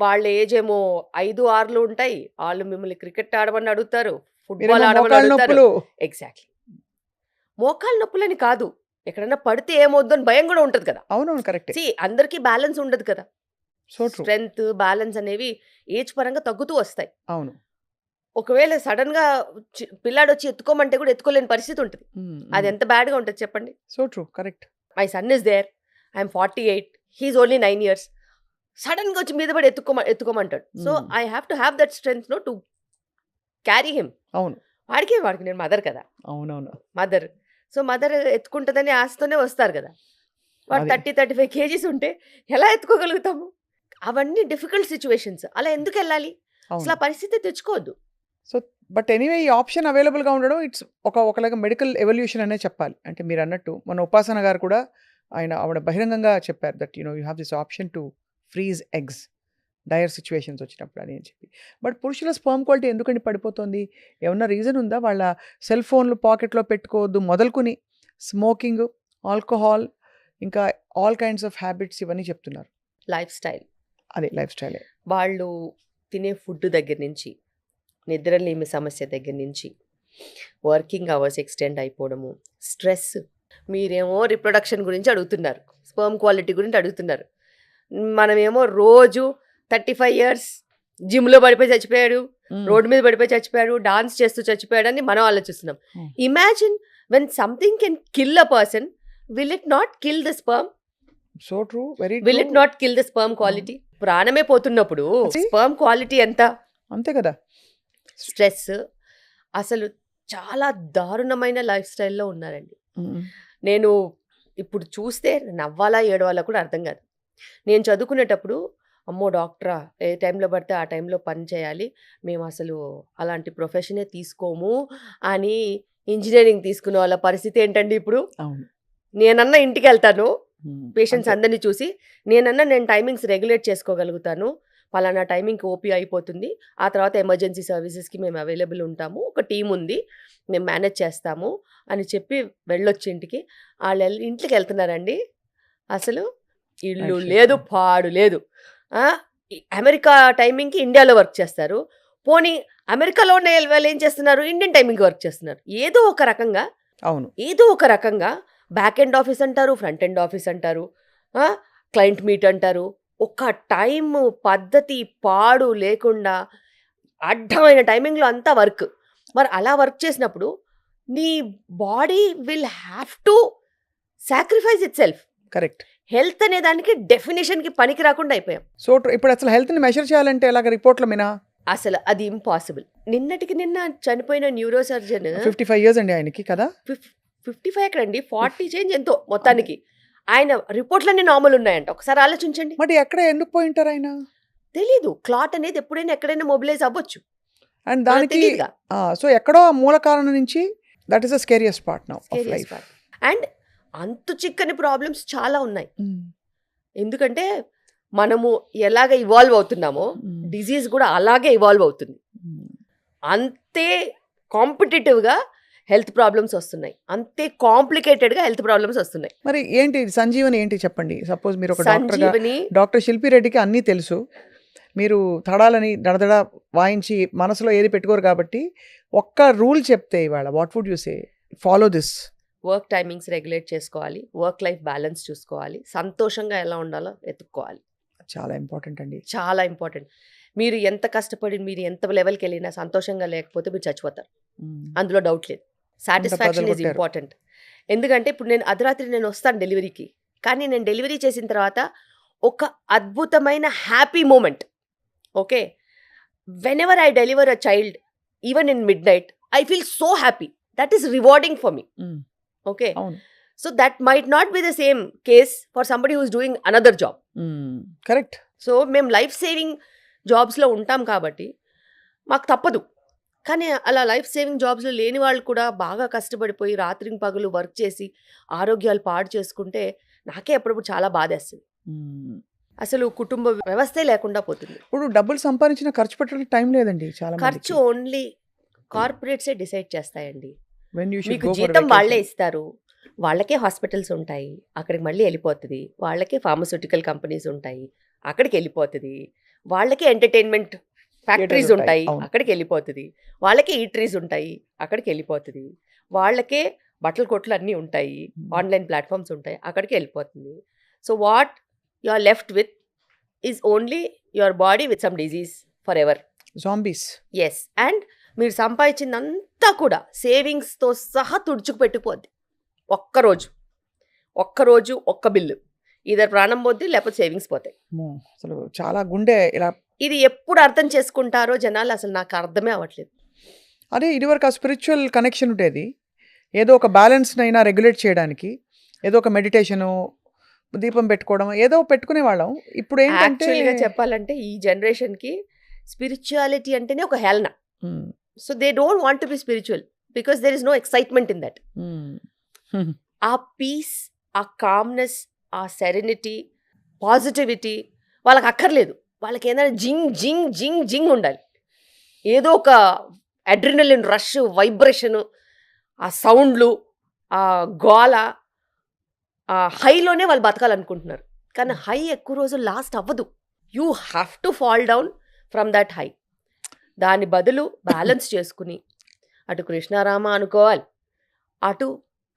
వాళ్ళ ఏజ్ ఏమో 5-6 ఉంటాయి, వాళ్ళు మిమ్మల్ని క్రికెట్ ఆడమని అడుగుతారు, ఫుట్బాల్ ఆడమని అడుగుతారు. ఎగ్జాక్ట్లీ. మోకాలు నొప్పులని కాదు, ఎక్కడన్నా పడితే ఏమవుద్దు అని భయం కూడా ఉంటుంది కదా. అవునవును, కరెక్ట్. అందరికీ బ్యాలెన్స్ ఉండదు కదా. స్ట్రెంగ్త్, బ్యాలెన్స్ అనేవి ఏజ్ పరంగా తగ్గుతూ వస్తాయి. అవును. ఒకవేళ సడన్ గా పిల్లాడు వచ్చి ఎత్తుకోమంటే కూడా ఎత్తుకోలేని పరిస్థితి ఉంటుంది. అది ఎంత బ్యాడ్ గా ఉంటుంది చెప్పండి? So true, correct. My son is there, I'm 48, he is only 9 years. Sudden గా వచ్చి మీద పడి ఎత్తుకోమంటాడు. So I have to have that strength to carry him. అవును. వాడికి నేను మదర్ కదా, అవునవును. మదర్. సో మదర్ ఎత్తుకుంటుందని ఆశతోనే వస్తారు కదా. వాడు అది. 35 కేజీస్ ఉంటే ఎలా ఎత్తుకోగలుగుతాము? అవన్నీ డిఫికల్ట్ సిచ్యువేషన్స్. అలా ఎందుకు వెళ్ళాలి? అసలు అవును. ఆ పరిస్థితి తెచ్చుకోవద్దు. సో బట్ ఎనీవే ఈ ఆప్షన్ అవైలబుల్‌గా ఉండడం ఇట్స్ ఒకలాగా మెడికల్ ఎవల్యూషన్ అనే చెప్పాలి. అంటే మీరన్నట్టు మన ఉపాసన గారు కూడా ఆవిడ బహిరంగంగా చెప్పారు that you have this option to freeze eggs dire situations వచ్చినప్పుడు అని చెప్పి. బట్ పురుషుల స్పర్మ్ క్వాలిటీ ఎందుకండి పడిపోతుంది? ఏమన్నా రీజన్ ఉందా? వాళ్ళ సెల్ ఫోన్లు పాకెట్‌లో పెట్టుకోవద్దు మొదలుకొని స్మోకింగ్, ఆల్కహాల్, ఇంకా ఆల్ కైండ్స్ ఆఫ్ హ్యాబిట్స్ ఇవన్నీ చెప్తున్నారు. లైఫ్ స్టైల్, అదే లైఫ్ స్టైలే. వాళ్ళు తినే ఫుడ్ దగ్గర నుంచి, నిద్రలేమి సమస్య దగ్గర నుంచి, వర్కింగ్ అవర్స్ ఎక్స్టెండ్ అయిపోవడము, స్ట్రెస్. మీరేమో రిప్రొడక్షన్ గురించి అడుగుతున్నారు, స్పర్మ్ క్వాలిటీ గురించి అడుగుతున్నారు. మనమేమో రోజు 35 years జిమ్లో పడిపోయి చచ్చిపోయాడు, రోడ్డు మీద పడిపోయి చచ్చిపోయాడు, డాన్స్ చేస్తూ చచ్చిపోయాడు అని మనం ఆలోచిస్తున్నాం. Imagine when something can kill a person, will it not kill the sperm? So true, very will it not kill the sperm quality? ప్రాణమే పోతున్నప్పుడు స్పర్మ్ క్వాలిటీ ఎంత? అంతే కదా. స్ట్రెస్. అసలు చాలా దారుణమైన లైఫ్ స్టైల్లో ఉన్నారండి. నేను ఇప్పుడు చూస్తే నవ్వాలా ఏడవాలా కూడా అర్థం కాదు. నేను చదువుకునేటప్పుడు అమ్మో డాక్టరా, ఏ టైంలో పడితే ఆ టైంలో పని చేయాలి, మేము అసలు అలాంటి ప్రొఫెషనే తీసుకోము అని ఇంజనీరింగ్ తీసుకునే వాళ్ళ పరిస్థితి ఏంటండి ఇప్పుడు? అవును. నేనన్నా ఇంటికి వెళ్తాను పేషెంట్స్ అంతే. అందరినీ చూసి, నేను టైమింగ్స్ రెగ్యులేట్ చేసుకోగలుగుతాను, పలానా టైమింగ్కి ఓపీ అయిపోతుంది, ఆ తర్వాత ఎమర్జెన్సీ సర్వీసెస్కి మేము అవైలబుల్ ఉంటాము, ఒక టీం ఉంది, మేము మేనేజ్ చేస్తాము అని చెప్పి వెళ్ళొచ్చి ఇంటికి. వాళ్ళు ఇంటికి వెళ్తున్నారండి, అసలు ఇల్లు లేదు, పాడు లేదు. అమెరికా టైమింగ్కి ఇండియాలో వర్క్ చేస్తారు. పోనీ అమెరికాలో ఉన్న వాళ్ళు ఏం చేస్తున్నారు? ఇండియన్ టైమింగ్కి వర్క్ చేస్తున్నారు. ఏదో ఒక రకంగా బ్యాక్ ఎండ్ ఆఫీస్ అంటారు, ఫ్రంట్ ఎండ్ ఆఫీస్ అంటారు, క్లయింట్ మీట్ అంటారు. ఒక టైం పద్ధతి పాడు లేకుండా అడ్డమైన టైమింగ్లో అంతా వర్క్. మరి అలా వర్క్ చేసినప్పుడు నీ body will have to sacrifice it self. Correct. Health అనే దానికి డెఫినేషన్కి పనికి రాకుండా అయిపోయాం. సో ఇప్పుడు అసలు హెల్త్ని మెజర్ చేయాలంటే ఎలాగ? రిపోర్ట్ల మీనా? అసలు అది ఇంపాసిబుల్. నిన్నటికి నిన్న చనిపోయిన న్యూరో సర్జన్ 55 years అండి ఆయనకి కదా. 55 ఎక్కడండి, 40 చేంజ్ ఎంతో మొత్తానికి. ఆయన రిపోర్ట్లన్నీ నార్మల్ ఉన్నాయంట. ఒకసారి ఆలోచించండి. మరి ఎక్కడ ఎందుకు పోయింటారు ఆయన? తెలీదు. క్లాట్ అనేది ఎప్పుడైనా ఎక్కడైనా మొబిలైజ్ అవ్వచ్చు. అండ్ దానికి సో ఎక్కడో మూల కారణం నుంచి that is the scariest part now of life. And అంతు చిక్కని ప్రాబ్లమ్స్ చాలా ఉన్నాయి. ఎందుకంటే మనము ఎలాగ ఇవాల్వ్ అవుతున్నామో డిజీజ్ కూడా అలాగే ఇవాల్వ్ అవుతుంది. అంతే కాంపిటేటివ్గా హెల్త్ ప్రాబ్లమ్స్ వస్తున్నాయి, అంతే కాంప్లికేటెడ్గా హెల్త్ ప్రాబ్లమ్స్ వస్తున్నాయి. మరి ఏంటి సంజీవని ఏంటి చెప్పండి? సపోజ్ మీరు ఒక సంజీవని డాక్టర్ శిల్పి రెడ్డికి అన్నీ తెలుసు, మీరు తడాలని దడదడ వాయించి మనసులో ఏది పెట్టుకోరు కాబట్టి ఒక్క రూల్ చెప్తే ఇవాళ what would you say? Follow this. Work timings regulate చేసుకోవాలి, వర్క్ లైఫ్ బ్యాలెన్స్ చూసుకోవాలి, సంతోషంగా ఎలా ఉండాలో వెతుక్కోవాలి. చాలా ఇంపార్టెంట్ అండి, చాలా ఇంపార్టెంట్. మీరు ఎంత కష్టపడి మీరు ఎంత లెవెల్కి వెళ్ళినా సంతోషంగా లేకపోతే మీరు చచ్చిపోతారు, అందులో డౌట్ లేదు. Satisfaction is important. ఎందుకంటే ఇప్పుడు నేను అర్ధరాత్రి నేను వస్తాను డెలివరీకి, కానీ నేను డెలివరీ చేసిన తర్వాత ఒక అద్భుతమైన happy moment. Okay, whenever I deliver a child even in midnight I feel so happy. That is rewarding for me. Okay, so that might not be the same case for somebody who is doing another job. Correct. So మేము life saving జాబ్స్లో ఉంటాం కాబట్టి మాకు తప్పదు. కానీ అలా life saving జాబ్స్లో లేని వాళ్ళు కూడా బాగా కష్టపడిపోయి రాత్రి పగలు వర్క్ చేసి ఆరోగ్యాలు పాడు చేసుకుంటే నాకే అప్పుడప్పుడు చాలా బాధేస్తుంది. అసలు కుటుంబ వ్యవస్థే లేకుండా పోతుంది. ఇప్పుడు డబ్బులు సంపాదించిన ఖర్చు పెట్టడానికి టైం లేదండి చాలా. ఖర్చు ఓన్లీ కార్పొరేట్సే డిసైడ్ చేస్తాయండి. మీకు మీకు జీతం వాళ్ళే ఇస్తారు, వాళ్ళకే హాస్పిటల్స్ ఉంటాయి, అక్కడికి మళ్ళీ వెళ్ళిపోతుంది. వాళ్ళకే ఫార్మస్యూటికల్ కంపెనీస్ ఉంటాయి, అక్కడికి వెళ్ళిపోతుంది. వాళ్ళకే ఎంటర్టైన్మెంట్ ఫ్యాక్టరీస్ ఉంటాయి, అక్కడికి వెళ్ళిపోతుంది. వాళ్ళకే ఈటరీస్ ఉంటాయి, అక్కడికి వెళ్ళిపోతుంది. వాళ్ళకే బట్టల కొట్లు అన్నీ ఉంటాయి, ఆన్లైన్ ప్లాట్ఫామ్స్ ఉంటాయి, అక్కడికి వెళ్ళిపోతుంది. So what you are left with is only your body with some disease forever. Zombies. Yes. And మీరు సంపాదించిందంతా కూడా సేవింగ్స్తో సహా తుడుచుకు పెట్టిపోద్ది. ఒక్కరోజు ఒక్క బిల్లు. ఇద్దరు ప్రాణం పోద్ది లేకపోతే సేవింగ్స్ పోతాయి. అమ్మో! అసలు చాలా గుండె ఇలా ఇది ఎప్పుడు అర్థం చేసుకుంటారో జనాలు అసలు నాకు అర్థమే అవ్వట్లేదు. అదే ఇదివరకు ఆ స్పిరిచువల్ కనెక్షన్ ఉండేది. ఏదో ఒక బ్యాలెన్స్‌నైనా రెగ్యులేట్ చేయడానికి ఏదో ఒక మెడిటేషను, దీపం పెట్టుకోవడం ఏదో పెట్టుకునేవాళ్ళం. ఇప్పుడేంటంటే యాక్చువల్‌గా చెప్పాలంటే ఈ జనరేషన్‌కి స్పిరిచువాలిటీ అంటేనే ఒక హేళన. Hmm. So they don't want to be spiritual because there is no excitement in that. Hmm. ఆ పీస్, ఆ కామ్నెస్, ఆ సెరెనిటీ, పాజిటివిటీ వాళ్ళకి అక్కర్లేదు. వాళ్ళకి ఏదైనా జింగ్ జింగ్ జింగ్ జింగ్ ఉండాలి. ఏదో ఒక అడ్రినలిన్ రష్, వైబ్రేషను, ఆ సౌండ్లు, ఆ గోల, ఆ హైలోనే వాళ్ళు బతకాలనుకుంటున్నారు. కానీ హై ఎక్కువ రోజులు లాస్ట్ అవ్వదు. You have to fall down from that high. దాని బదులు బ్యాలెన్స్ చేసుకుని అటు కృష్ణారామ అనుకోవాలి, అటు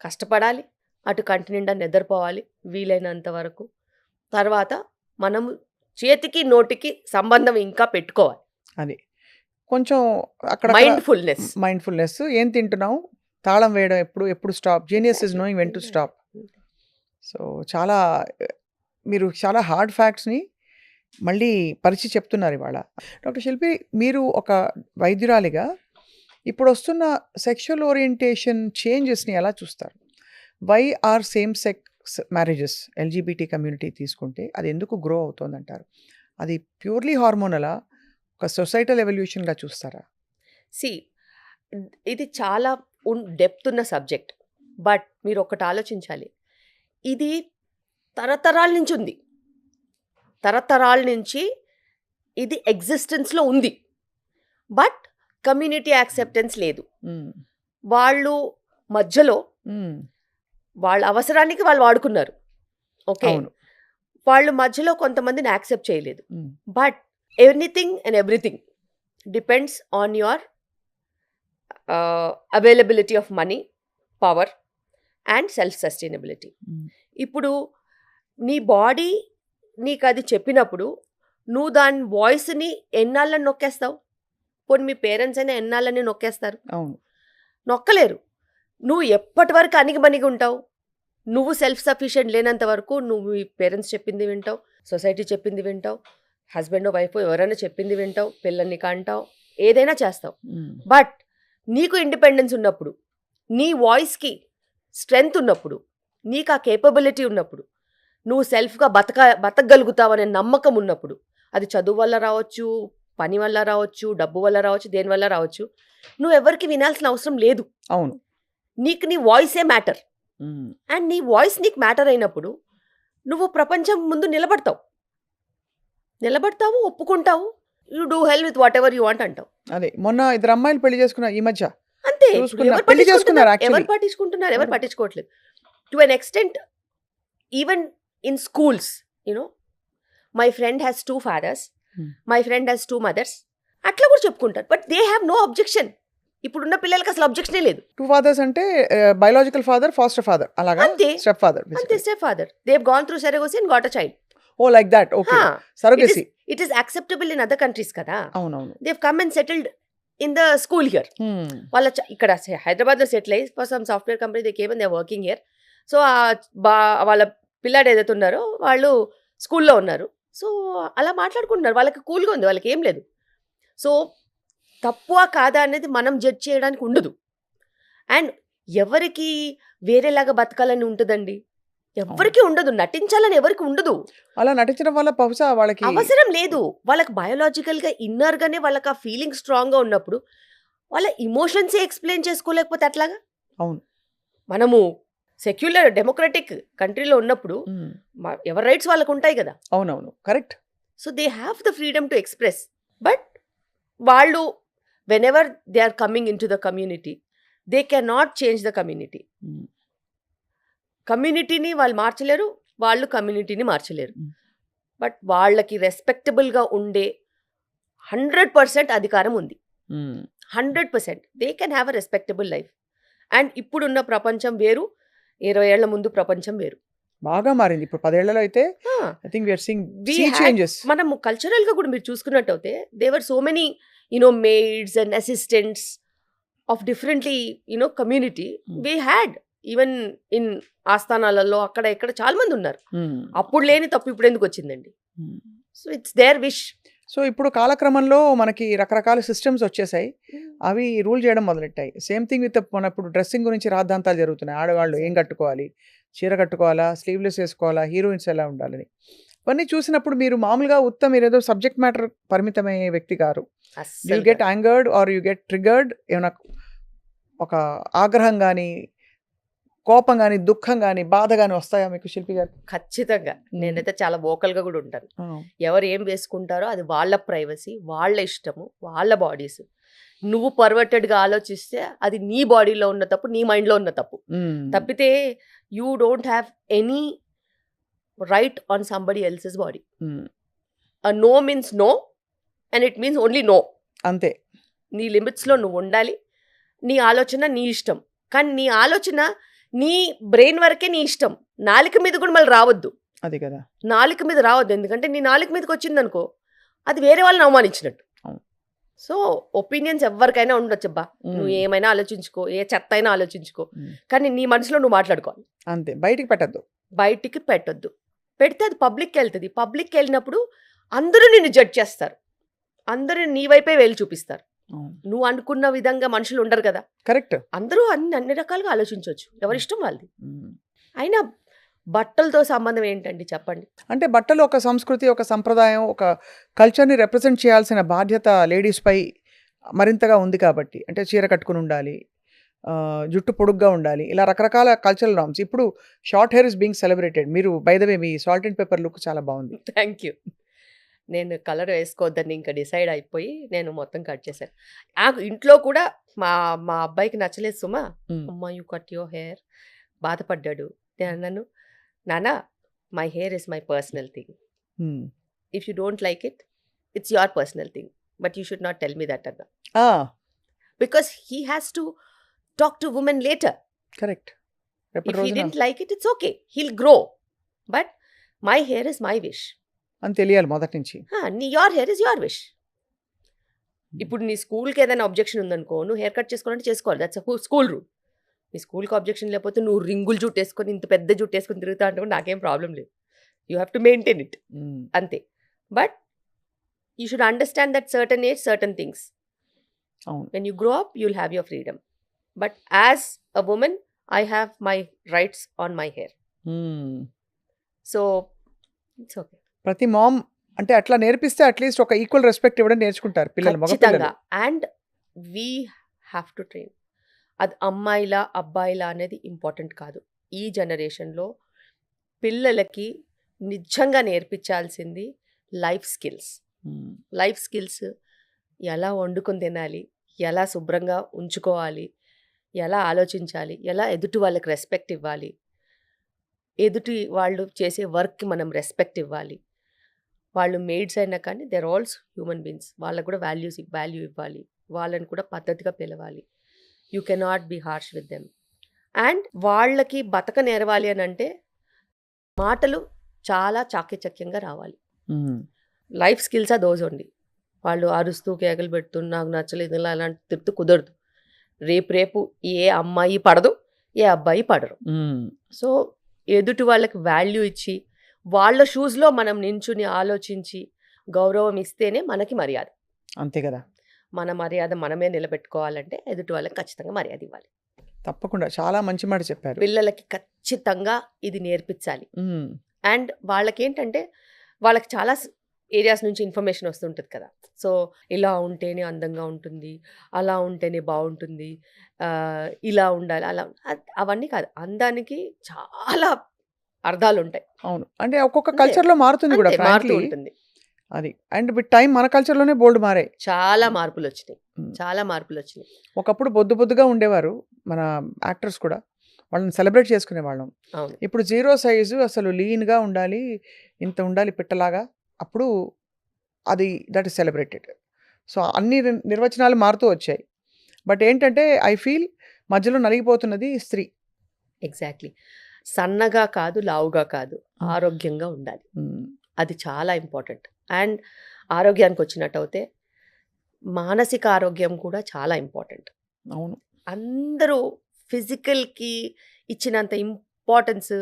కష్టపడాలి, అటు కంటి నిండా నిద్రపోవాలి వీలైనంత వరకు. తర్వాత మనము చేతికి నోటికి సంబంధం ఇంకా పెట్టుకోవాలి. అది. కొంచెం అక్కడ మైండ్‌ఫుల్‌నెస్ ఏం తింటున్నావు? తాళం వేయడం ఎప్పుడు stop. Genius is knowing when to stop. So చాలా మీరు చాలా హార్డ్ ఫ్యాక్ట్స్‌ని మళ్ళీ పరిచి చెప్తున్నారు ఇవాళ. డాక్టర్ శిల్పి, మీరు ఒక వైద్యురాలిగా ఇప్పుడొస్తున్న సెక్షువల్ ఓరియంటేషన్ చేంజెస్‌ని ఎలా చూస్తారు? Why are same sex marriages, LGBT community తీసుకుంటే అది ఎందుకు గ్రో అవుతోందంటారు? అది ప్యూర్‌లీ హార్మోనలా? ఒక సొసైటల్ ఎవల్యూషన్‌గా చూస్తారా? సి ఇది చాలా డెప్త్ ఉన్న సబ్జెక్ట్. బట్ మీరు ఒకటి ఆలోచించాలి. ఇది తరతరాల నుంచి ఉంది. తరతరాల నుంచి ఇది ఎగ్జిస్టెన్స్లో ఉంది. బట్ కమ్యూనిటీ యాక్సెప్టెన్స్ లేదు. వాళ్ళు మధ్యలో వాళ్ళ అవసరానికి వాళ్ళు వాడుకున్నారు. ఓకే, వాళ్ళు మధ్యలో కొంతమందిని యాక్సెప్ట్ చేయలేదు. But anything and everything depends on your availability of money, power and self sustainability. ఇప్పుడు నీ బాడీ నీకు అది చెప్పినప్పుడు నువ్వు దాని వాయిస్ని ఎన్నాళ్ళని నొక్కేస్తావు? పోనీ మీ పేరెంట్స్ అయినా ఎన్నాళ్ళని నొక్కేస్తారు? నొక్కలేరు. నువ్వు ఎప్పటి వరకు అణిగిమణిగి ఉంటావు? నువ్వు సెల్ఫ్ సఫిషియెంట్ లేనంత వరకు నువ్వు మీ పేరెంట్స్ చెప్పింది వింటావు, సొసైటీ చెప్పింది వింటావు, హస్బెండ్ వైఫ్ ఎవరైనా చెప్పింది వింటావు, పిల్లల్ని కంటావు, ఏదైనా చేస్తావు. బట్ నీకు ఇండిపెండెన్స్ ఉన్నప్పుడు, నీ వాయిస్కి స్ట్రెంగ్త్ ఉన్నప్పుడు, నీకు ఆ కేపబిలిటీ ఉన్నప్పుడు, నువ్వు సెల్ఫ్గా బతకగలుగుతావనే నమ్మకం ఉన్నప్పుడు, అది చదువు వల్ల రావచ్చు, పని వల్ల రావచ్చు, డబ్బు వల్ల రావచ్చు, దేని వల్ల రావచ్చు, నువ్వు ఎవరికి వినాల్సిన అవసరం లేదు. అవును, నీకు నీ వాయిసే మ్యాటర్. అండ్ నీ వాయిస్ నీకు మ్యాటర్ అయినప్పుడు నువ్వు ప్రపంచం ముందు నిలబడతావు, ఒప్పుకుంటావు. You do hell with whatever you want అంటావు. అదే మొన్న 2 అమ్మాయిలు పెళ్లి చేసుకున్నారు ఈ మధ్య. అంతే. పెళ్లి చేసుకున్నారు. ఎవరు పట్టించుకుంటున్నారు? ఎవరు పట్టించుకోవట్లేదు. To an extent even in schools, my friend has 2 fathers, my friend has 2 mothers, అట్లా కూడా చెప్పుకుంటారు. But they have no objection. ఇప్పుడున్న పిల్లలకి అసలు అబ్జెక్షనే లేదు. 2 fathers అంటే బయోలాజికల్ ఫాదర్, ఫాస్టర్ ఫాదర్, అలాగా? అంతే. Step father. అంతే, step father. They have gone through surrogacy and got a child. Oh like that. Okay, surrogacy. It is acceptable in other countries కదా. అవునవును. They have come and settled in the school here. వాళ్ళ ఇక్కడ హైదరాబాద్లో settle అయ్యి for some software company they came and they are working here. So వాళ్ళ పిల్లాడు ఏదైతే ఉన్నారో వాళ్ళు స్కూల్లో ఉన్నారు. సో అలా మాట్లాడుకుంటున్నారు. వాళ్ళకి కూల్గా ఉంది, వాళ్ళకి ఏం లేదు. సో తక్కువ కాదా అనేది మనం జడ్జ్ చేయడానికి ఉండదు. అండ్ ఎవరికి వేరేలాగా బతకాలని ఉంటుందండి? ఎవరికి ఉండదు. నటించాలని ఎవరికి ఉండదు. అలా నటించడం వల్ల బహుశా వాళ్ళకి అవసరం లేదు. వాళ్ళకి బయోలాజికల్గా ఇన్నర్గానే వాళ్ళకి ఆ ఫీలింగ్ స్ట్రాంగ్గా ఉన్నప్పుడు వాళ్ళ ఇమోషన్సే ఎక్స్ప్లెయిన్ చేసుకోలేకపోతే అట్లాగా. అవును, మనము సెక్యులర్ డెమోక్రటిక్ కంట్రీలో ఉన్నప్పుడు ఎవరి రైట్స్ వాళ్ళకు ఉంటాయి కదా. అవునవును, correct. So they have the freedom to express. But వాళ్ళు whenever they are coming in to the community, they can not change the community. కమ్యూనిటీని వాళ్ళు మార్చలేరు, వాళ్ళు కమ్యూనిటీని మార్చలేరు. బట్ వాళ్ళకి రెస్పెక్టబుల్గా ఉండే 100% అధికారం ఉంది. 100% they can have a respectable life. And ఇప్పుడున్న ప్రపంచం వేరు, 20 ఏళ్ల ముందు ప్రపంచం వేరు. బాగా మారింది. ఇప్పుడు 10 ఏళ్లలో అయితే I think we are seeing changes. మనము కల్చరల్గా కూడా మీరు చూసుకున్నట్టయితే there were so many maids and assistants of differently community we had. Even in ఆస్థానాలలో అక్కడ ఇక్కడ చాలా మంది ఉన్నారు. అప్పుడు లేని తప్పు ఇప్పుడు ఎందుకు వచ్చిందండి? So it's their wish. సో ఇప్పుడు కాలక్రమంలో మనకి రకరకాల సిస్టమ్స్ వచ్చేసాయి, అవి రూల్ చేయడం మొదలెట్టాయి. సేమ్ థింగ్ విత్ మన ఇప్పుడు డ్రెస్సింగ్ గురించి రాద్ధాంతాలు జరుగుతున్నాయి. ఆడవాళ్ళు ఏం కట్టుకోవాలి, చీర కట్టుకోవాలా, స్లీవ్లెస్ వేసుకోవాలా, హీరోయిన్స్ ఎలా ఉండాలని. ఇవన్నీ చూసినప్పుడు మీరు మామూలుగా మీరు ఏదో సబ్జెక్ట్ మ్యాటర్ పరిమితమయ్యే వ్యక్తి గారు. You get angered or you get triggered? ఏమైనా ఒక ఆగ్రహం కానీ, కోపం కానీ, దుఃఖం కానీ, బాధ కానీ వస్తాయా మీకు శిల్పి గారు? ఖచ్చితంగా. నేనైతే చాలా వోకల్గా కూడా ఉంటాను. ఎవరు ఏం వేసుకుంటారో అది వాళ్ళ ప్రైవసీ, వాళ్ళ ఇష్టము, వాళ్ళ బాడీస్. నువ్వు పర్వర్టెడ్గా ఆలోచిస్తే అది నీ బాడీలో ఉన్న తప్పు, నీ మైండ్లో ఉన్న తప్పు. తప్పితే you don't have any right on somebody else's body. No means no and it means only no. అంతే. నీ లిమిట్స్లో నువ్వు ఉండాలి. నీ ఆలోచన నీ ఇష్టం, కానీ నీ ఆలోచన నీ బ్రెయిన్ వరకే నీ ఇష్టం. నాలుక మీద కూడా మళ్ళీ రావద్దు. అది కదా, నాలుక మీద రావద్దు. ఎందుకంటే నీ నాలుక మీదకి వచ్చిందనుకో అది వేరే వాళ్ళని అవమానించినట్టు. సో ఒపీనియన్స్ ఎవరికైనా ఉండొచ్చబ్బా, నువ్వు ఏమైనా ఆలోచించుకో, ఏ చెత్త అయినా ఆలోచించుకో, కానీ నీ మనసులో నువ్వు మాట్లాడుకోవాలి. అంతే, బయటికి పెట్టద్దు. బయటికి పెట్టొద్దు. పెడితే అది పబ్లిక్కి వెళ్తుంది. పబ్లిక్కి వెళ్ళినప్పుడు అందరూ నిన్ను జడ్జ్ చేస్తారు, అందరూ నీ వైపే వేలు చూపిస్తారు. నువ్వు అనుకున్న విధంగా మనుషులు ఉండరు కదా. కరెక్ట్. అందరూ అన్ని రకాలుగా ఆలోచించవచ్చు, ఎవరిష్టం వాళ్ళది. అయినా బట్టలతో సంబంధం ఏంటండి చెప్పండి? అంటే బట్టలు ఒక సంస్కృతి, ఒక సంప్రదాయం, ఒక కల్చర్ని రిప్రజెంట్ చేయాల్సిన బాధ్యత లేడీస్పై మరింతగా ఉంది కాబట్టి, అంటే చీర కట్టుకుని ఉండాలి, జుట్టు పొడుగ్గా ఉండాలి, ఇలా రకరకాల కల్చరల్ నార్మ్స్. ఇప్పుడు short hair is being celebrated. మీరు బై ద వే మీ సాల్ట్ అండ్ పెప్పర్ లుక్ చాలా బాగుంది. Thank you. నేను కలర్ వేసుకోవద్దని ఇంకా డిసైడ్ అయిపోయి నేను మొత్తం కట్ చేశాను. ఇంట్లో కూడా మా అబ్బాయికి నచ్చలేదు సుమా, అమ్మా యూ కట్ యువర్ హెయిర్, బాధపడ్డాడు. నేను అన్నాను, నానా my hair is my personal thing, if you don't like it it's your personal thing, but you should not tell me that అన్నా, because he has to talk to women later. Correct. If he didn't like it it's okay, he'll grow, but my hair is my wish అని తెలియాలి మొదటి నుంచి. Your hair is your wish. ఇప్పుడు నీ స్కూల్కి ఏదైనా objection ఉందనుకో, నువ్వు హెయిర్ కట్ చేసుకోవాలంటే చేసుకోవాలి, దట్స్ స్కూల్ రూల్. నీ స్కూల్కి అబ్జెక్షన్ లేకపోతే నువ్వు రింగులు జుట్టు వేసుకొని ఇంత పెద్ద జుట్టు వేసుకొని తిరుగుతా అంటే నాకేం ప్రాబ్లం లేదు. You have to maintain it, అంతే. But you should understand that certain age certain things. When you grow up you will have your freedom, but as a woman I have my rights on my hair. So it's okay. ప్రతి mom అంటే అట్లా నేర్పిస్తే at least ఒక equal respect ఇవ్వడం నేర్చుకుంటారు పిల్లలు, ఖచ్చితంగా. And we have to train. అది అమ్మాయిలా అబ్బాయిలా అనేది ఇంపార్టెంట్ కాదు. ఈ జనరేషన్లో పిల్లలకి నిజంగా నేర్పించాల్సింది లైఫ్ స్కిల్స్. లైఫ్ స్కిల్స్, ఎలా వండుకొని తినాలి, ఎలా శుభ్రంగా ఉంచుకోవాలి, ఎలా ఆలోచించాలి, ఎలా ఎదుటి వాళ్ళకి రెస్పెక్ట్ ఇవ్వాలి, ఎదుటి వాళ్ళు చేసే వర్క్కి మనం రెస్పెక్ట్ ఇవ్వాలి. వాళ్ళు మేడ్స్ అయినా కానీ they are also human beings, వాళ్ళకు కూడా వాల్యూ ఇవ్వాలి, వాళ్ళని కూడా పద్ధతిగా పిలవాలి. You cannot be harsh with them. And వాళ్ళకి బతక నేర్వాలి అని అంటే మాటలు చాలా చాకచక్యంగా రావాలి. లైఫ్ స్కిల్స్ ఆ దోస్ అండి. వాళ్ళు అరుస్తూ కేకలు పెడుతూ నాకు నచ్చలేదు ఇలా అలాంటి తిడుతూ కుదరదు. రేపు ఏ అమ్మాయి పడదు, ఏ అబ్బాయి పడరు. సో ఎదుటి వాళ్ళకి వాల్యూ ఇచ్చి వాళ్ళ షూస్లో మనం నించుని ఆలోచించి గౌరవం ఇస్తేనే మనకి మర్యాద. అంతే కదా. మన మర్యాద మనమే నిలబెట్టుకోవాలంటే ఎదుటి వాళ్ళకి ఖచ్చితంగా మర్యాద ఇవ్వాలి. తప్పకుండా, చాలా మంచి మాట చెప్పారు. పిల్లలకి ఖచ్చితంగా ఇది నేర్పించాలి. అండ్ వాళ్ళకి ఏంటంటే వాళ్ళకి చాలా ఏరియాస్ నుంచి ఇన్ఫర్మేషన్ వస్తుంటుంది కదా. సో ఇలా ఉంటేనే అందంగా ఉంటుంది, అలా ఉంటేనే బాగుంటుంది, ఇలా ఉండాలి, అలా అవన్నీ కాదు. అందానికి చాలా అర్థాలు ఉంటాయి. అవును, అంటే ఒక్కొక్క కల్చర్లో మారుతుంది కూడా, మారుతూ ఉంటుంది అది. అండ్ విత్ టైం మన కల్చర్లోనే బోల్డ్ మారాయి, చాలా మార్పులు వచ్చినాయి, చాలా మార్పులు వచ్చినాయి. ఒకప్పుడు బొద్దుగా ఉండేవారు మన యాక్టర్స్ కూడా, వాళ్ళని సెలబ్రేట్ చేసుకునే వాళ్ళం. ఇప్పుడు 0 సైజు, అసలు లీన్గా ఉండాలి, ఇంత ఉండాలి పిట్టలాగా, అప్పుడు అది దట్ ఈస్ సెలబ్రేటెడ్. సో అన్ని నిర్వచనాలు మారుతూ వచ్చాయి. బట్ ఏంటంటే ఐ ఫీల్ మధ్యలో నలిగిపోతున్నది స్త్రీ. ఎగ్జాక్ట్లీ. సన్నగా కాదు, లావుగా కాదు, ఆరోగ్యంగా ఉండాలి, అది చాలా ఇంపార్టెంట్. అండ్ ఆరోగ్యానికి వచ్చినట్టు అయితే మానసిక ఆరోగ్యం కూడా చాలా ఇంపార్టెంట్. అవును, అందరూ ఫిజికల్కి ఇచ్చినంత ఇంపార్టెన్స్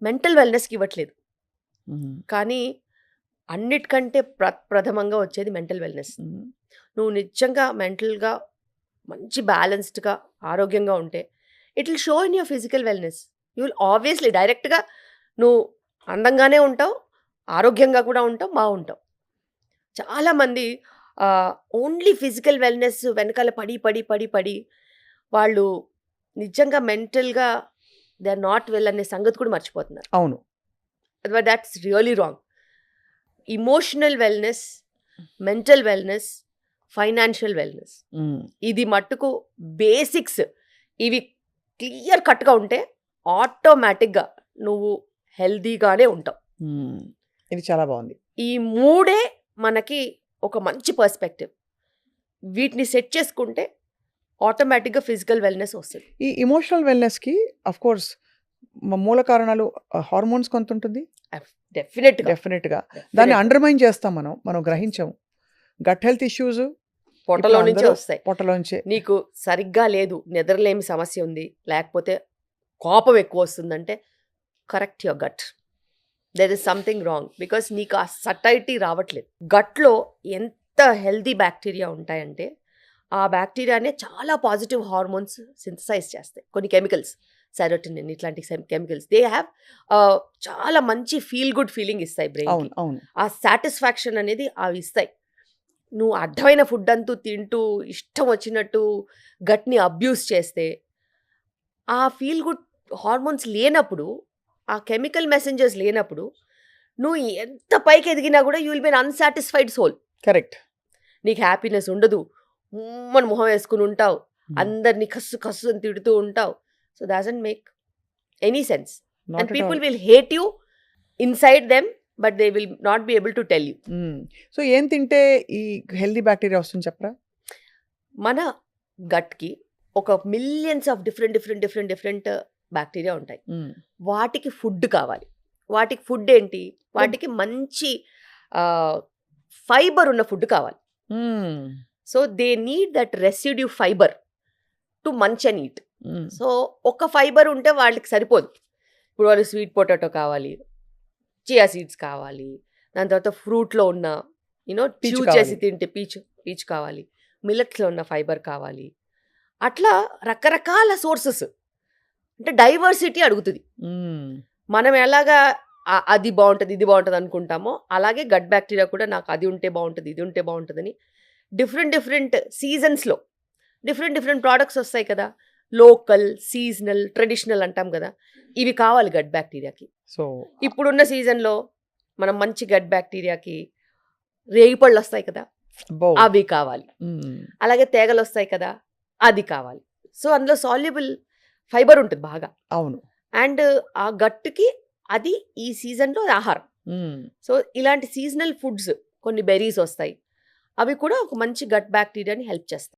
మెంటల్ వెల్నెస్కి ఇవ్వట్లేదు. కానీ అన్నిటికంటే ప్రథమంగా వచ్చేది మెంటల్ వెల్నెస్. నువ్వు నిజంగా మెంటల్గా మంచి బ్యాలెన్స్డ్గా ఆరోగ్యంగా ఉంటే it will show in your physical wellness. You will obviously డైరెక్ట్గా నువ్వు అందంగానే ఉంటావు, ఆరోగ్యంగా కూడా ఉంటావు, బాగుంటావు. చాలామంది ఓన్లీ ఫిజికల్ వెల్నెస్ వెనకాల పడి పడి పడి పడి వాళ్ళు నిజంగా మెంటల్గా దే ఆర్ నాట్ వెల్ అనే సంగతి కూడా మర్చిపోతున్నారు. అవును, that's really wrong. Emotional wellness, mental wellness, financial wellness, ఇది మట్టుకు బేసిక్స్. ఇవి క్లియర్ కట్గా ఉంటే ఆటోమేటిక్గా నువ్వు హెల్దీగానే ఉంటావు. ఇది చాలా బాగుంది. ఈ మూడే మనకి ఒక మంచి పర్స్పెక్టివ్. వీటిని సెట్ చేసుకుంటే ఆటోమేటిక్గా ఫిజికల్ వెల్నెస్ వస్తుంది. ఈ ఇమోషనల్ వెల్నెస్కి అఫ్ కోర్స్ మూల కారణాలు హార్మోన్స్ కొంత ఉంటుంది, డెఫినెట్గా. దాన్ని అండర్మైన్ చేస్తాం మనం గ్రహించాము. గట్ హెల్త్ ఇష్యూస్ పొట్టలో నుంచే వస్తాయి. పొట్టలోంచే నీకు సరిగ్గా లేదు, నిద్రలేమి సమస్య ఉంది, లేకపోతే కోపం ఎక్కువ వస్తుందంటే correct your gut. There is something wrong because నీకు ఆ సటైటీ రావట్లేదు. గట్లో ఎంత హెల్దీ బ్యాక్టీరియా ఉంటాయంటే ఆ బ్యాక్టీరియానే చాలా పాజిటివ్ హార్మోన్స్ సింథసైజ్ చేస్తాయి. కొన్ని కెమికల్స్, సెరోటోనిన్ ఇట్లాంటి కెమికల్స్, దే హ్యావ్ చాలా మంచి ఫీల్ గుడ్ ఫీలింగ్ ఇస్తాయి బ్రెయిన్. ఆ సాటిస్ఫాక్షన్ అనేది అవి ఇస్తాయి. నువ్వు అర్థమైన ఫుడ్ అంటూ తింటూ ఇష్టం వచ్చినట్టు గట్ని అబ్యూస్ చేస్తే ఆ ఫీల్ గుడ్ హార్మోన్స్ లేనప్పుడు, ఆ కెమికల్ మెసెంజర్స్ లేనప్పుడు నువ్వు ఎంత పైకి ఎదిగినా కూడా you will be unsatisfied soul. Correct. నీకు హ్యాపీనెస్ ఉండదు, మన మొహం వేసుకుని ఉంటావు, అందరినీ కస్సు కస్సు అని తిడుతూ ఉంటావు. So doesn't make any sense. And people will hate you inside them but they will not be able to tell you. So ఏం తింటే ఈ హెల్దీ బ్యాక్టీరియా వస్తుంది చెప్పరా? మన గట్కి ఒక మిలియన్స్ ఆఫ్ డిఫరెంట్ బ్యాక్టీరియా ఉంటాయి. వాటికి ఫుడ్ కావాలి. వాటికి ఫుడ్ ఏంటి? వాటికి మంచి ఫైబర్ ఉన్న ఫుడ్ కావాలి. So they need that residue fibre to munch and eat. So ఒక ఫైబర్ ఉంటే వాళ్ళకి సరిపోదు. ఇప్పుడు వాళ్ళు స్వీట్ పొటాటో కావాలి, చియా సీడ్స్ కావాలి, దాని తర్వాత ఫ్రూట్లో ఉన్న చూ చేసి తింటే పీచ్ కావాలి, మిల్లెట్స్లో ఉన్న ఫైబర్ కావాలి. అట్లా రకరకాల సోర్సెస్, అంటే డైవర్సిటీ అడుగుతుంది. మనం ఎలాగా అది బాగుంటుంది ఇది బాగుంటుంది అనుకుంటామో అలాగే గట్ బ్యాక్టీరియా కూడా నాకు అది ఉంటే బాగుంటుంది ఇది ఉంటే బాగుంటుందని డిఫరెంట్ సీజన్స్లో డిఫరెంట్ ప్రోడక్ట్స్ వస్తాయి కదా. లోకల్, సీజనల్, ట్రెడిషనల్ అంటాం కదా. ఇవి కావాలి గట్ బ్యాక్టీరియాకి. సో ఇప్పుడున్న సీజన్లో మనం మంచి గట్ బ్యాక్టీరియాకి రేగిపళ్ళు వస్తాయి కదా, అవి కావాలి. అలాగే తేగలు వస్తాయి కదా, అది కావాలి. సో అందులో సాల్యుబుల్ ఫైబర్ ఉంటుంది బాగా. అవును. అండ్ ఆ గట్టుకి అది ఈ సీజన్లో ఆహారం. సో ఇలాంటి సీజనల్ ఫుడ్స్, కొన్ని బెర్రీస్ వస్తాయి, అవి కూడా ఒక మంచి గట్ బ్యాక్టీరియాని హెల్ప్ చేస్తాయి.